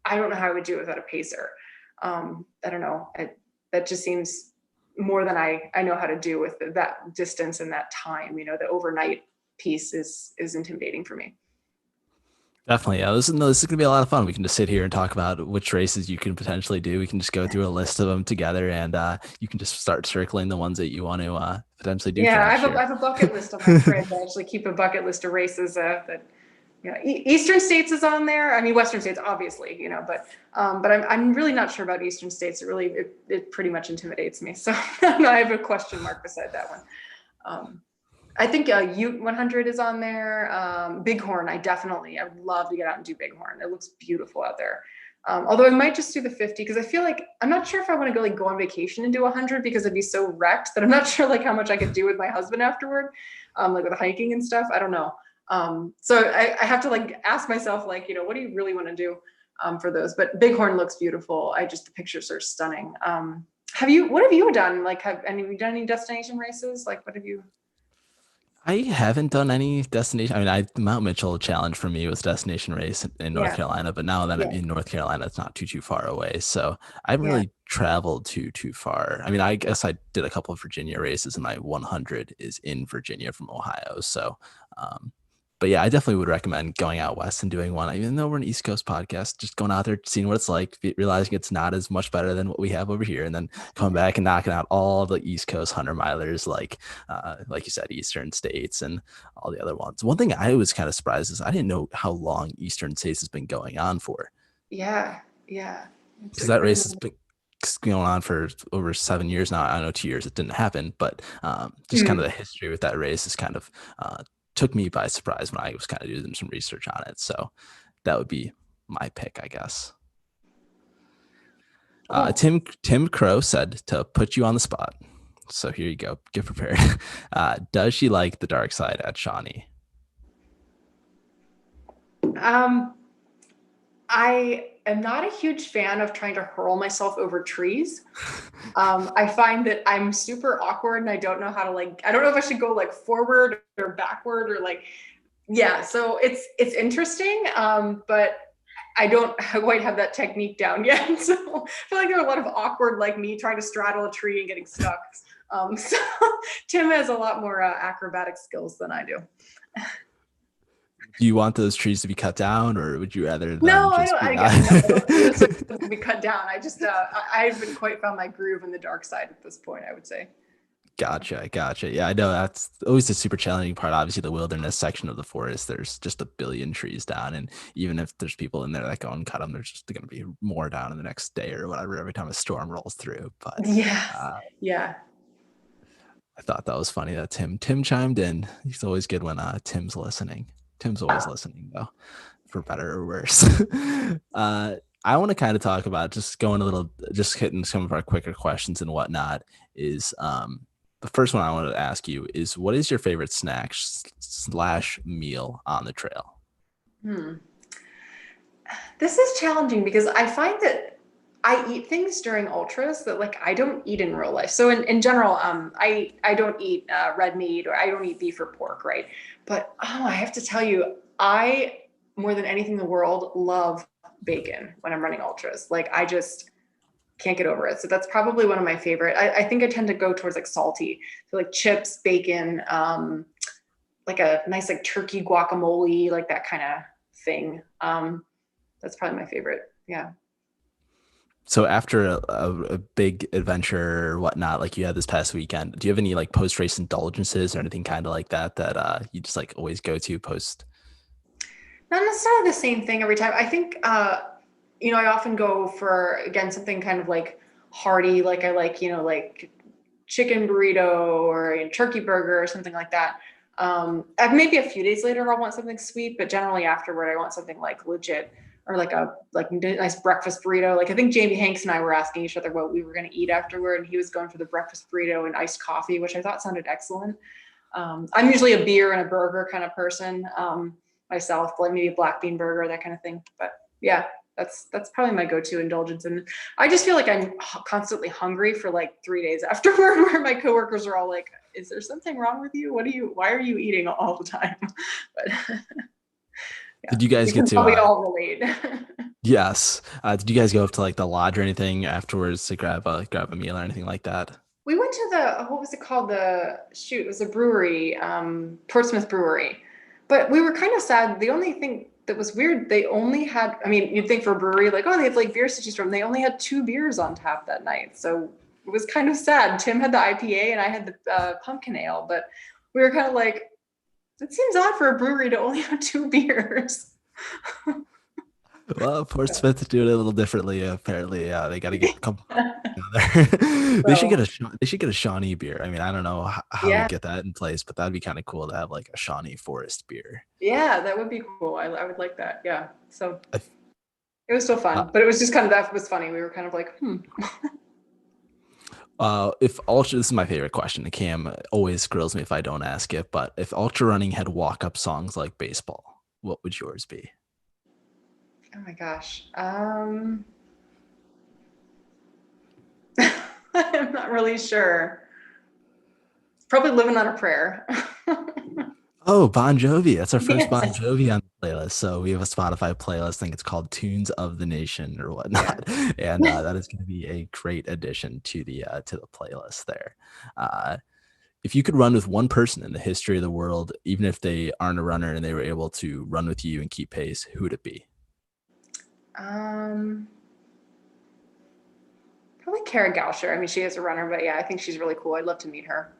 I don't know how I would do it without a pacer. I don't know. That just seems more than I know how to do with that distance and that time. The overnight piece is intimidating for me. Definitely. Yeah, this is gonna be a lot of fun. We can just sit here and talk about which races you can potentially do. We can just go through a list of them together, and you can just start circling the ones that you want to potentially do for Yeah, next I year. have a bucket list on my fridge. I actually keep a bucket list of races that Eastern States is on there. I mean, Western States, obviously, but I'm really not sure about Eastern States. It pretty much intimidates me. So I have a question mark beside that one. I think Ute 100 is on there. Bighorn, I would love to get out and do Bighorn. It looks beautiful out there. Although I might just do the 50, because I feel like I'm not sure if I want to go on vacation and do 100, because I'd be so wrecked that I'm not sure like how much I could do with my husband afterward, like with hiking and stuff. I don't know. So I have to like ask myself, like, what do you really want to do for those? But Bighorn looks beautiful. The pictures are stunning. What have you done? Like, have you done any destination races? Like, what have you? I haven't done any destination. I mean, Mount Mitchell challenge for me was destination race in North Yeah, Carolina, but now that I'm yeah, in North Carolina, it's not too far away. So I haven't yeah. really traveled too far. I mean, I guess I did a couple of Virginia races, and my 100 is in Virginia from Ohio. So, um, but yeah, I definitely would recommend going out west and doing one. Even though we're an East Coast podcast, just going out there, seeing what it's like, realizing it's not as much better than what we have over here, and then coming back and knocking out all the East Coast 100 milers, like you said, Eastern States and all the other ones. One thing I was kind of surprised is I didn't know how long Eastern States has been going on for, Yeah, yeah. It's because a that pretty. race has been going on for over 7 years now. I know 2 years it didn't happen, but just kind of Mm. the history with that race is kind of took me by surprise when I was kind of doing some research on it. So that would be my pick, I guess. Cool. Tim Crow said to put you on the spot. So here you go. Get prepared. Does she like the dark side at Shawnee? Um, I am not a huge fan of trying to hurl myself over trees. I find that I'm super awkward and I don't know how to I don't know if I should go like forward or backward or like, yeah. So it's interesting, but I don't quite have that technique down yet. So I feel like there are a lot of awkward like me trying to straddle a tree and getting stuck. So Tim has a lot more acrobatic skills than I do. Do you want those trees to be cut down, or would you rather them No, I just don't. be No, I don't necessarily want to be cut down. I just I haven't quite found my groove in the dark side at this point, I would say. Gotcha. Yeah, I know that's always the super challenging part. Obviously, the wilderness section of the forest, there's just a billion trees down, and even if there's people in there that go and cut them, there's just going to be more down in the next day or whatever every time a storm rolls through. But Yeah, uh, yeah. I thought that was funny that Tim chimed in. He's always good when Tim's listening. Tim's always listening though, for better or worse. I want to kind of talk about just going a little, just hitting some of our quicker questions and whatnot. Is the first one I wanted to ask you is what is your favorite snack slash meal on the trail? Hmm. This is challenging because I find that I eat things during ultras that like I don't eat in real life. So in general, I don't eat red meat or I don't eat beef or pork, right? But I have to tell you, I more than anything in the world love bacon when I'm running ultras. Like I just can't get over it. So that's probably one of my favorite. I think I tend to go towards like salty, so like chips, bacon, like a nice like turkey guacamole, like that kind of thing. That's probably my favorite. Yeah. So after a big adventure or whatnot, like you had this past weekend, do you have any like post race indulgences or anything kind of like that that you just like always go to post? Not necessarily the same thing every time. I think I often go for again something kind of like hearty, like I like, like chicken burrito or a turkey burger or something like that. Maybe a few days later I'll want something sweet, but generally afterward I want something like legit or like a nice breakfast burrito. Like I think Jamie Hanks and I were asking each other what we were going to eat afterward, and he was going for the breakfast burrito and iced coffee, which I thought sounded excellent. I'm usually a beer and a burger kind of person myself, like maybe a black bean burger, that kind of thing. But yeah, that's probably my go-to indulgence. And I just feel like I'm constantly hungry for like 3 days afterward, where my coworkers are all like, "Is there something wrong with you? Why are you eating all the time?" But yeah, Did you guys we get can to probably all relate. yes. Did you guys go up to like the lodge or anything afterwards to grab a meal or anything like that? We went to the what was it called? It was a brewery, Portsmouth Brewery. But we were kind of sad. The only thing that was weird, they only had, I mean, you'd think for a brewery, like, oh, they have like beers to choose from. They only had two beers on tap that night. So it was kind of sad. Tim had the IPA and I had the pumpkin ale, but we were kind of like, it seems odd for a brewery to only have two beers. Well, Portsmouth do it a little differently. Apparently, they got to get a couple. So They should get a Shawnee beer. I mean, I don't know how to yeah, get that in place, but that'd be kind of cool to have like a Shawnee Forest beer. yeah, that would be cool. I would like that. Yeah. So I it was still Uh, fun, but it was just kind of, that was funny. We were kind of like, if ultra, this is my favorite question. Cam always grills me if I don't ask it, but if ultra running had walk up songs like baseball, what would yours be? oh my gosh. I'm not really sure. Probably living on a prayer. Oh, Bon Jovi. That's our first Bon Yes. Jovi on the playlist. So we have a Spotify playlist. I think it's called Tunes of the Nation or Yeah. whatnot. And that is going to be a great addition to the playlist there. Uh, if you could run with one person in the history of the world, even if they aren't a runner and they were able to run with you and keep pace, who would it be? Um, Probably Kara Goucher. I mean, she is a runner, but yeah, I think she's really cool. I'd love to meet her.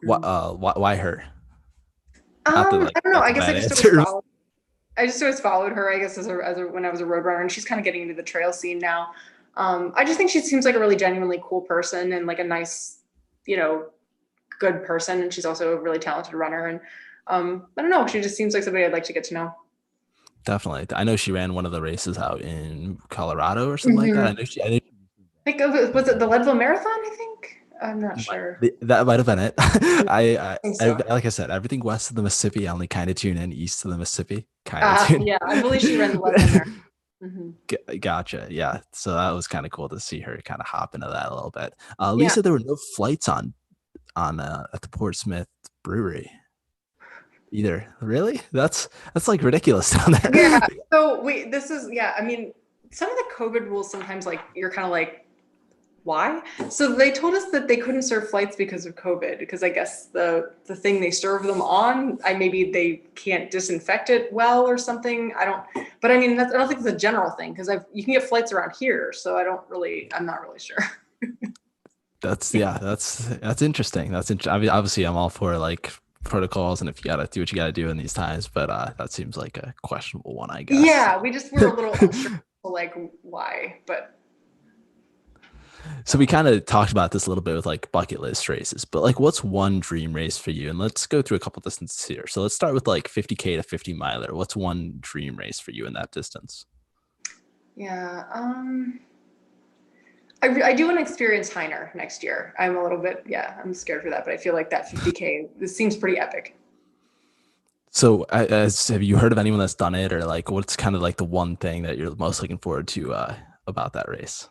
Mm. Why her? Not that like I don't know. that's I a guess I bad just always answer. followed. I just always followed her. I guess as a when I was a road runner, and she's kind of getting into the trail scene now. I just think she seems like a really genuinely cool person and like a nice, you know, good person. And she's also a really talented runner. And I don't know. She just seems like somebody I'd like to get to know. Definitely. I know she ran one of the races out in Colorado or something like that. Mm-hmm. I know I think was it the Leadville Marathon? I think I'm not sure. that might have been it. I think so. Like I said, everything west of the Mississippi, I only kind of tune in. East of the Mississippi, kind of tune Yeah, I believe she ran the Leadville Marathon. Hmm. Gotcha. Yeah. So that was kind of cool to see her kind of hop into that a little bit. Yeah. Lisa, there were no flights on at the Portsmouth Brewery either. Really? That's like ridiculous down there. Yeah. So this is, yeah, I mean, some of the COVID rules sometimes like you're kind of like, why? So they told us that they couldn't serve flights because of COVID, because I guess the thing they serve them on, maybe they can't disinfect it well or something. I don't, but I mean, I don't think it's a general thing because you can get flights around here. So I'm not really sure. That's interesting. I mean, obviously I'm all for like protocols and if you gotta do what you gotta do in these times, but that seems like a questionable one, I guess. Yeah, we just were a little unsure, like why, but So we kind of talked about this a little bit with like bucket list races, but like what's one dream race for you? And let's go through a couple distances here. So let's start with like 50K to 50 miler. What's one dream race for you in that distance? yeah. I do want to experience Heiner next year. I'm a little bit, yeah, I'm scared for that, but I feel like that 50K, this seems pretty epic. So have you heard of anyone that's done it or like what's kind of like the one thing that you're most looking forward to about that race?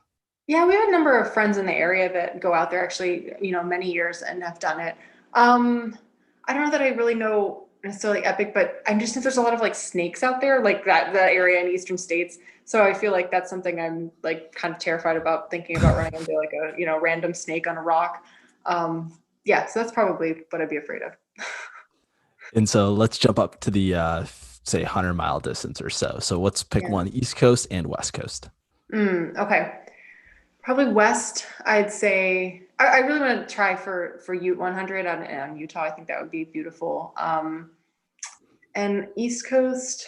Yeah, we have a number of friends in the area that go out there actually, many years and have done it. I don't know that I really know necessarily epic, but I just think there's a lot of like snakes out there, like that area in eastern states. So I feel like that's something I'm like kind of terrified about thinking about running into like a, random snake on a rock. Yeah, so that's probably what I'd be afraid of. And so let's jump up to the say 100-mile distance or so. So let's pick Yeah. one East Coast and West Coast. Okay. Probably West, I'd say. I really want to try for Ute 100 on Utah. I think that would be beautiful. And East Coast,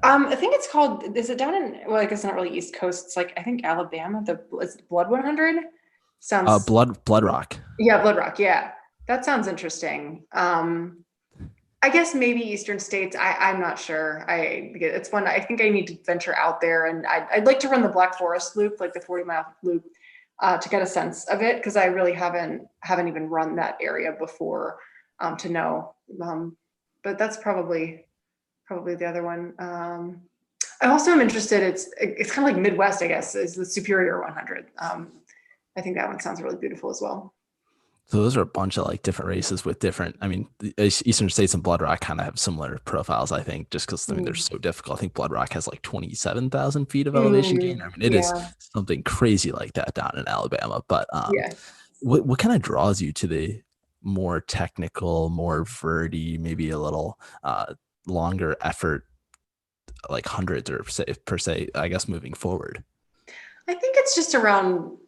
I think it's called. Is it down in? Well, I guess not really East Coast. It's like I think Alabama. It's Blood 100. Sounds. Blood Rock. Yeah, Blood Rock. Yeah, that sounds interesting. I guess maybe Eastern states. I'm not sure. It's one. I think I need to venture out there, and I'd like to run the Black Forest Loop, like the 40-mile loop, to get a sense of it because I really haven't even run that area before to know. But that's probably the other one. I also am interested. It's kind of like Midwest, I guess, is the Superior 100. I think that one sounds really beautiful as well. So those are a bunch of like different races with different. I mean, the Eastern States and Blood Rock kind of have similar profiles, I think, just because I mean they're Mm. so difficult. I think Blood Rock has like 27,000 feet of elevation gain. I Mm, mean, it is yeah, something crazy like that down in Alabama. But yeah. what kind of draws you to the more technical, more verty, maybe a little longer effort, like hundreds or per se, I guess, moving forward? I think it's just around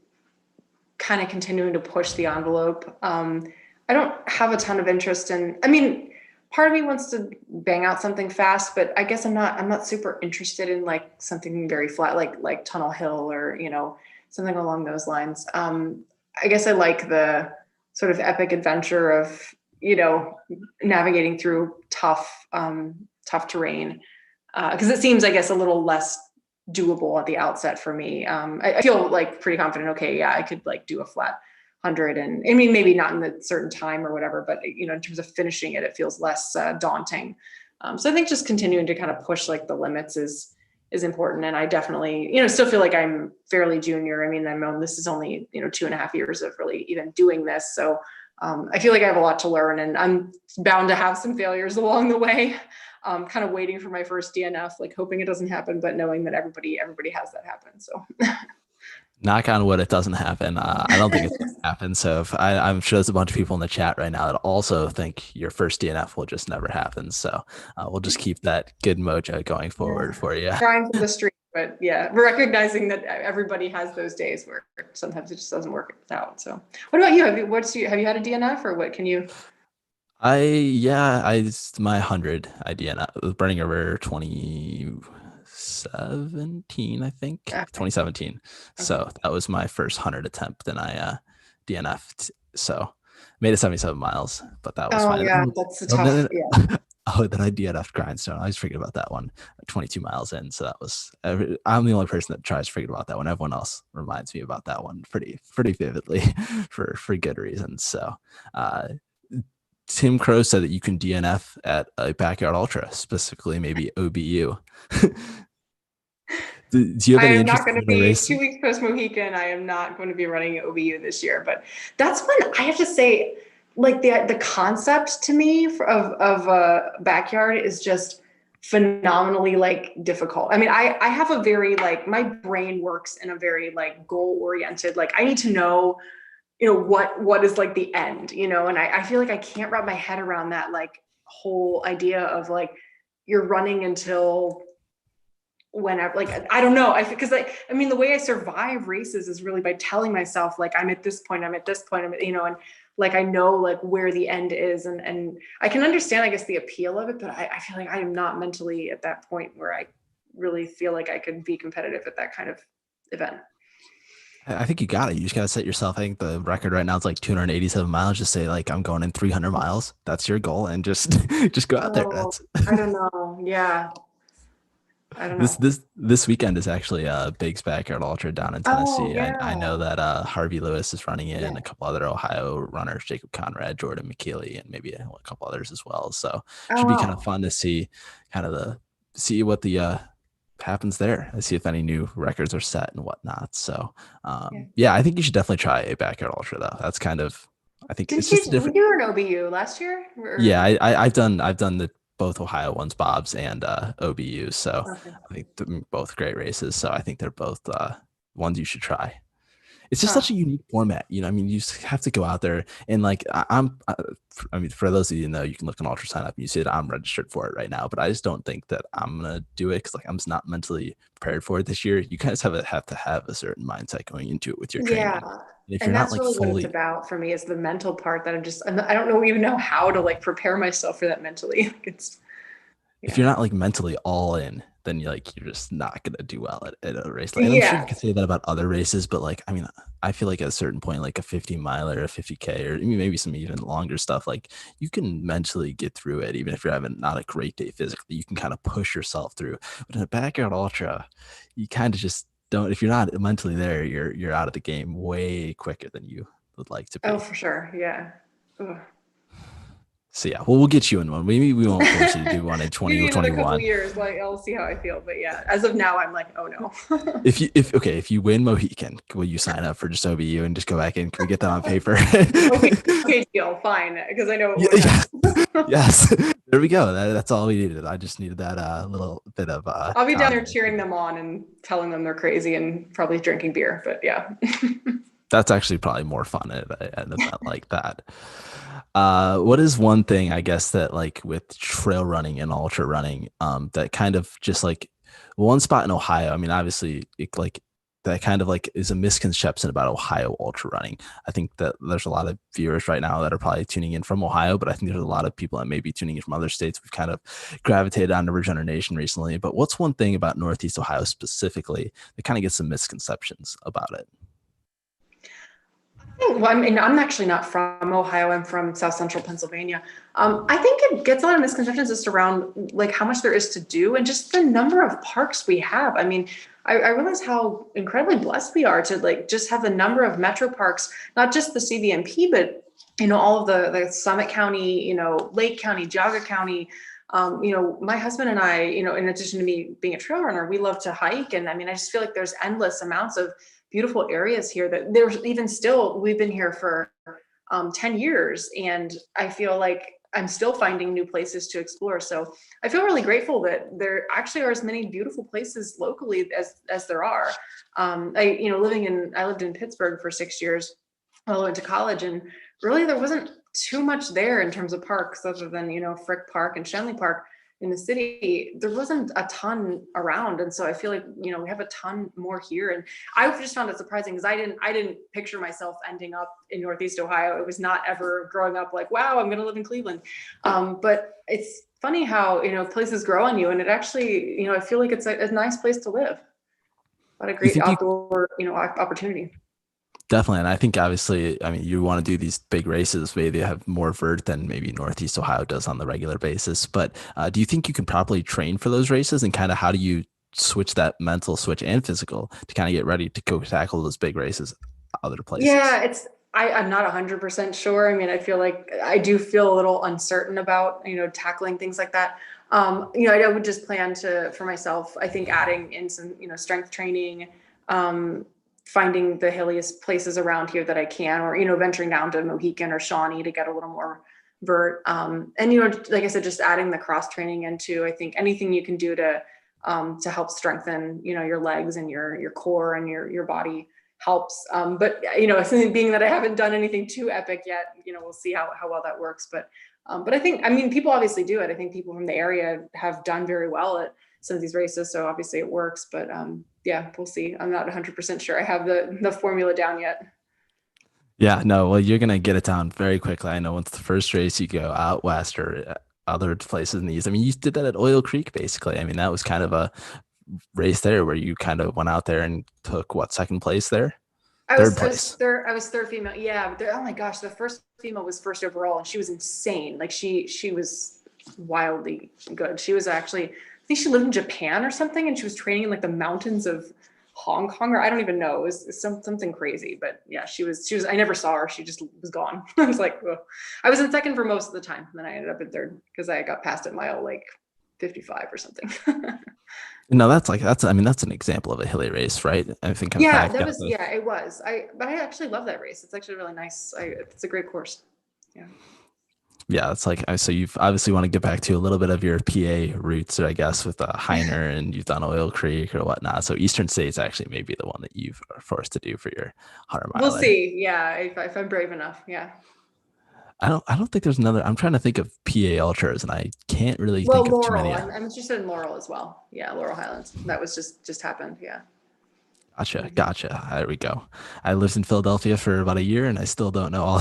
kind of continuing to push the envelope. I don't have a ton of interest in, I mean, part of me wants to bang out something fast, but I guess I'm not super interested in like something very flat, like Tunnel Hill or, something along those lines. I guess I like the sort of epic adventure of, navigating through tough terrain. Because it seems, I guess, a little less doable at the outset for me. I feel like pretty confident. Okay, yeah, I could like do a flat 100, and I mean maybe not in a certain time or whatever, but in terms of finishing it, it feels less daunting. So I think just continuing to kind of push like the limits is important. And I definitely, still feel like I'm fairly junior. I mean, this is only, 2.5 years of really even doing this. So I feel like I have a lot to learn, and I'm bound to have some failures along the way. Kind of waiting for my first DNF, like hoping it doesn't happen, but knowing that everybody has that happen. So Knock on wood, it doesn't happen. I don't think it's going to happen. So I'm sure there's a bunch of people in the chat right now that also think your first DNF will just never happen. So we'll just keep that good mojo going forward for you. Trying for the street, but yeah, recognizing that everybody has those days where sometimes it just doesn't work out. So what about you? Have you had a DNF, or what can you? My 100 I DNF. It was Burning River 2017, I think. Okay. 2017. So that was my first 100 attempt, and I DNF'd. So made it 77 miles, but that was fine. Yeah, that's a tough. Yeah. Oh, then I DNF'd Grindstone. I was forgetting about that one. 22 miles in, so that was. I'm the only person that tries to forget about that one. Everyone else reminds me about that one pretty vividly, for good reasons. So, Tim Crow said that you can DNF at a backyard ultra, specifically maybe OBU. Do you have any I am interest not going to in the be race? 2 weeks post Mohican. I am not going to be running OBU this year, but that's when I have to say, like the concept to me of a backyard is just phenomenally like difficult. I mean, I have a very like, my brain works in a very like goal oriented, like I need to know, what is like the end, and I feel like I can't wrap my head around that like whole idea of like you're running until whenever, like I don't know, because I mean the way I survive races is really by telling myself like I'm at this point, and and like I know like where the end is, and I can understand I guess the appeal of it, but I feel like I am not mentally at that point where I really feel like I could be competitive at that kind of event. I think you got it. You just got to set yourself. I think the record right now is like 287 miles. Just say like I'm going in 300 miles. That's your goal, and just just go out there. That's I don't know. Yeah. I don't this know. this this weekend is actually a Big's Backyard Ultra down in Oh, Tennessee. I yeah. know that Harvey Lewis is running in, Yeah. a couple other Ohio runners, Jacob Conrad, Jordan McKeely, and maybe a couple others as well. So Oh, should be kind of wow. fun to see see what the happens there. I see if any new records are set and whatnot. So Yeah. yeah, I think you should definitely try a Backyard Ultra though. That's kind of, I think it's Didn't just a you different. do an OBU last year? Yeah, Or I've done the both Ohio ones, Bob's and OBU. So okay. I think both great races. So I think they're both ones you should try. It's just Huh. such a unique format, I mean, you just have to go out there and like I mean, for those of you who know, you can look on Ultra Sign Up and you see that I'm registered for it right now, but I just don't think that I'm gonna do it because like I'm just not mentally prepared for it this year. You guys have to have a certain mindset going into it with your Yeah. training. And if you're And not that's like really what it's fully, about for me, is the mental part that I don't know even know how to like prepare myself for that mentally. Like it's if yeah. you're not like mentally all in, then you're just not gonna do well at a race. Like, and I'm sure you Yeah. could say that about other races, but like I mean, I feel like at a certain point, like a 50 miler, a 50K, or maybe some even longer stuff, like you can mentally get through it, even if you're having not a great day physically. You can kind of push yourself through. But in a backyard ultra, you kind of just don't. If you're not mentally there, you're out of the game way quicker than you would like to Oh, be. for sure. Yeah. Ugh. So yeah, well, we'll get you in one. Maybe we won't force you to do one in Maybe another couple 2021. years, like I'll see how I feel. But yeah, as of now, I'm like, oh no. If you win Mohican, will you sign up for just OBU and just go back in? Can we get that on paper? Okay, okay, deal, fine, because I know it Yeah, won't yeah. happen. Yes. There we go. That's all we needed. I just needed that little bit of I'll be down there confidence. cheering them on and telling them they're crazy and probably drinking beer. But yeah. That's actually probably more fun at an event like that. What is one thing I guess that like with trail running and ultra running, that kind of just like one spot in Ohio. I mean, obviously, like that kind of like is a misconception about Ohio ultra running. I think that there's a lot of viewers right now that are probably tuning in from Ohio, but I think there's a lot of people that may be tuning in from other states. We've kind of gravitated onto Regeneration Nation recently. But what's one thing about Northeast Ohio specifically that kind of gets some misconceptions about it? Well, I mean, I'm actually not from Ohio. I'm from South Central Pennsylvania. I think it gets a lot of misconceptions just around like how much there is to do and just the number of parks we have. I mean, I realize how incredibly blessed we are to like just have the number of metro parks, not just the CVMP, but all of the Summit County, Lake County, Geauga County, My husband and I, in addition to me being a trail runner, we love to hike. And I mean, I just feel like there's endless amounts of beautiful areas here that there's even still, we've been here for 10 years. And I feel like I'm still finding new places to explore. So I feel really grateful that there actually are as many beautiful places locally as there are. I lived in Pittsburgh for 6 years while I went to college, and really there wasn't too much there in terms of parks other than, Frick Park and Shenley Park in the city. There wasn't a ton around. And so I feel like, we have a ton more here. And I just found it surprising because I didn't picture myself ending up in Northeast Ohio. It was not ever growing up like, wow, I'm going to live in Cleveland. But it's funny how, places grow on you, and it actually, I feel like it's a nice place to live. What a You great think you outdoor, opportunity. Definitely. And I think obviously, I mean, you want to do these big races where they have more vert than maybe Northeast Ohio does on the regular basis. But do you think you can properly train for those races, and kind of how do you switch that mental switch and physical to kind of get ready to go tackle those big races other places? Yeah, I'm not 100% sure. I mean, I feel like I do feel a little uncertain about, tackling things like that. I would just plan for myself, I think adding in some, strength training, finding the hilliest places around here that I can, or, venturing down to Mohican or Shawnee to get a little more vert. And, like I said, just adding the cross training into, I think anything you can do to help strengthen, your legs and your core and your body helps. But being that I haven't done anything too epic yet, we'll see how well that works. But I think, I mean, people obviously do it. I think people from the area have done very well at some of these races, so obviously it works. But yeah, we'll see. I'm not 100% sure I have the formula down yet. Yeah, no, well, you're gonna get it down very quickly. I know once the first race you go out west or other places in the east. I mean, you did that at Oil Creek, basically. I mean, that was kind of a race there where you kind of went out there and took what, second place there? Third place. I was third female. Yeah. Oh my gosh. The first female was first overall, and she was insane. Like she was wildly good. She was actually, I think she lived in Japan or something, and she was training in like the mountains of Hong Kong, or I don't even know. It was something crazy, but yeah, I never saw her. She just was gone. I was like, ugh. I was in second for most of the time. And then I ended up in third because I got past at mile like 55 or something. No, I mean, that's an example of a hilly race, right? I think kind of Yeah, back up the it was. But I actually love that race. It's actually really nice. It's a great course. Yeah. Yeah, it's like so you've obviously want to get back to a little bit of your PA roots, I guess, with Heiner, and you've done Oil Creek or whatnot. So Eastern States actually may be the one that you've are forced to do for your 100 We'll miler. see. Yeah, if I'm brave enough. Yeah. I don't think there's another. I'm trying to think of PA ultras, and I can't really Well, think of too Laurel. many. I'm interested in Laurel as well. Yeah, Laurel Highlands. That was just happened. Yeah. Gotcha, Mhm. gotcha. There we go. I lived in Philadelphia for about a year, and I still don't know all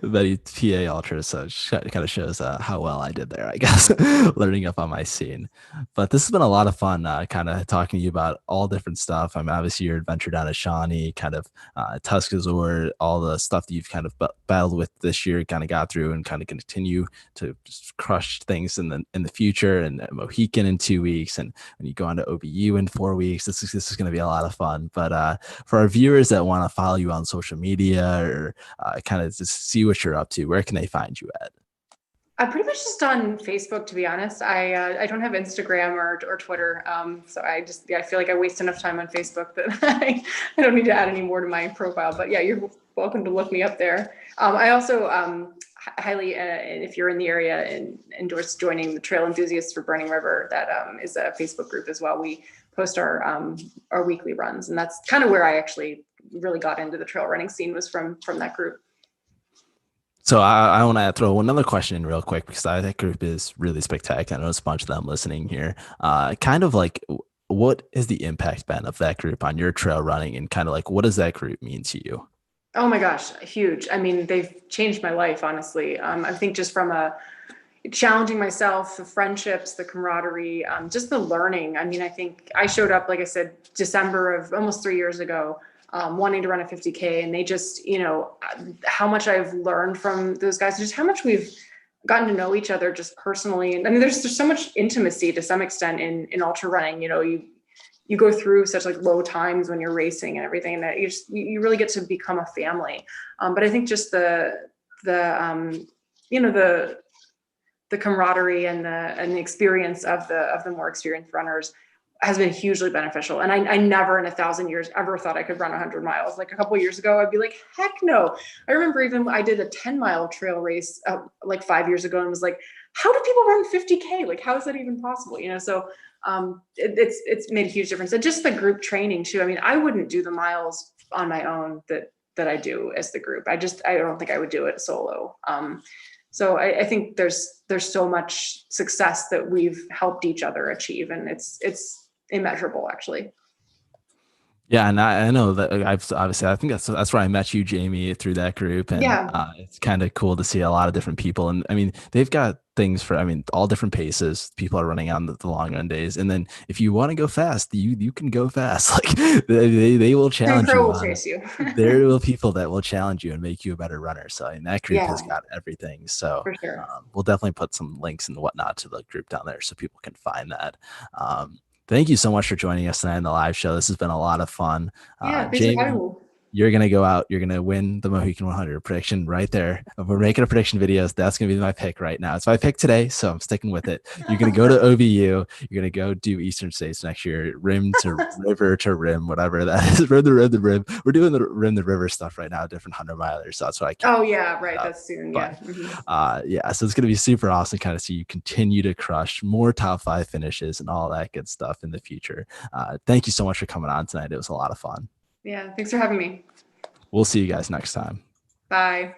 many PA ultras. So it kind of shows how well I did there, I guess, learning up on my scene. But this has been a lot of fun, kind of talking to you about all different stuff. I'm obviously your adventure down to Shawnee, kind of Tuscaloosa, all the stuff that you've kind of battled with this year, kind of got through, and kind of continue to just crush things in the future. And Mohican in 2 weeks, and when you go on to OBU in 4 weeks, this is going to be a lot of fun. But for our viewers that want to follow you on social media or kind of just see what you're up to, where can they find you at? I'm pretty much just on Facebook, to be honest. I don't have Instagram or Twitter, so I feel like I waste enough time on Facebook that I don't need to add any more to my profile. But yeah, you're welcome to look me up there. I also highly, if you're in the area, endorse joining the Trail Enthusiasts for Burning River. That is a Facebook group as well. We post our weekly runs, and that's kind of where I actually really got into the trail running scene, was from that group. So I want to throw another question in real quick because that group is really spectacular. I know there's a bunch of them listening here. Kind of like, what has the impact been of that group on your trail running, and kind of like, what does that group mean to you? Oh my gosh, huge. I mean, they've changed my life, honestly. I think just from challenging myself, the friendships, the camaraderie, just the learning. I mean, I think I showed up, like I said, December of almost 3 years ago, wanting to run a 50K, and they just, how much I've learned from those guys, just how much we've gotten to know each other just personally. And I mean, there's so much intimacy to some extent in ultra running. You go through such like low times when you're racing and everything, and that you really get to become a family. But I think just the the camaraderie and the experience of the more experienced runners has been hugely beneficial. And I never in 1,000 years ever thought I could run 100 miles. Like a couple of years ago, I'd be like, heck no. I remember even I did a 10-mile trail race like 5 years ago and was like, how do people run 50K? Like, how is that even possible? So it's made a huge difference. And just the group training too. I mean, I wouldn't do the miles on my own that I do as the group. I don't think I would do it solo. So I think there's so much success that we've helped each other achieve, and it's immeasurable, actually. Yeah, and I know that I've obviously I think that's where I met you, Jamie, through that group, and Yeah, it's kind of cool to see a lot of different people. And I mean, they've got things for all different paces. People are running on the long run days, and then if you want to go fast, you can go fast. Like they will Tim challenge Crow you will on it. chase you. There will people that will challenge you and make you a better runner. So I mean, that group Yeah, has got everything. So for sure. we'll definitely put some links and whatnot to the group down there so people can find that. Thank you so much for joining us tonight in the live show. This has been a lot of fun. Yeah, thanks for having Jamie, me. you're going to go out. You're going to win the Mohican 100 prediction right there. If we're making a prediction videos, that's going to be my pick right now. It's my pick today, so I'm sticking with it. You're going to go to OVU. You're going to go do Eastern States next year, rim to river to rim, whatever that is. Rim to rim to rim. We're doing the rim to river stuff right now, different 100-milers. So that's what I keep Oh yeah, right. up. That's soon. But Yeah. Mm-hmm. yeah, so it's going to be super awesome to kind of see you continue to crush more top 5 finishes and all that good stuff in the future. Thank you so much for coming on tonight. It was a lot of fun. Yeah. Thanks for having me. We'll see you guys next time. Bye.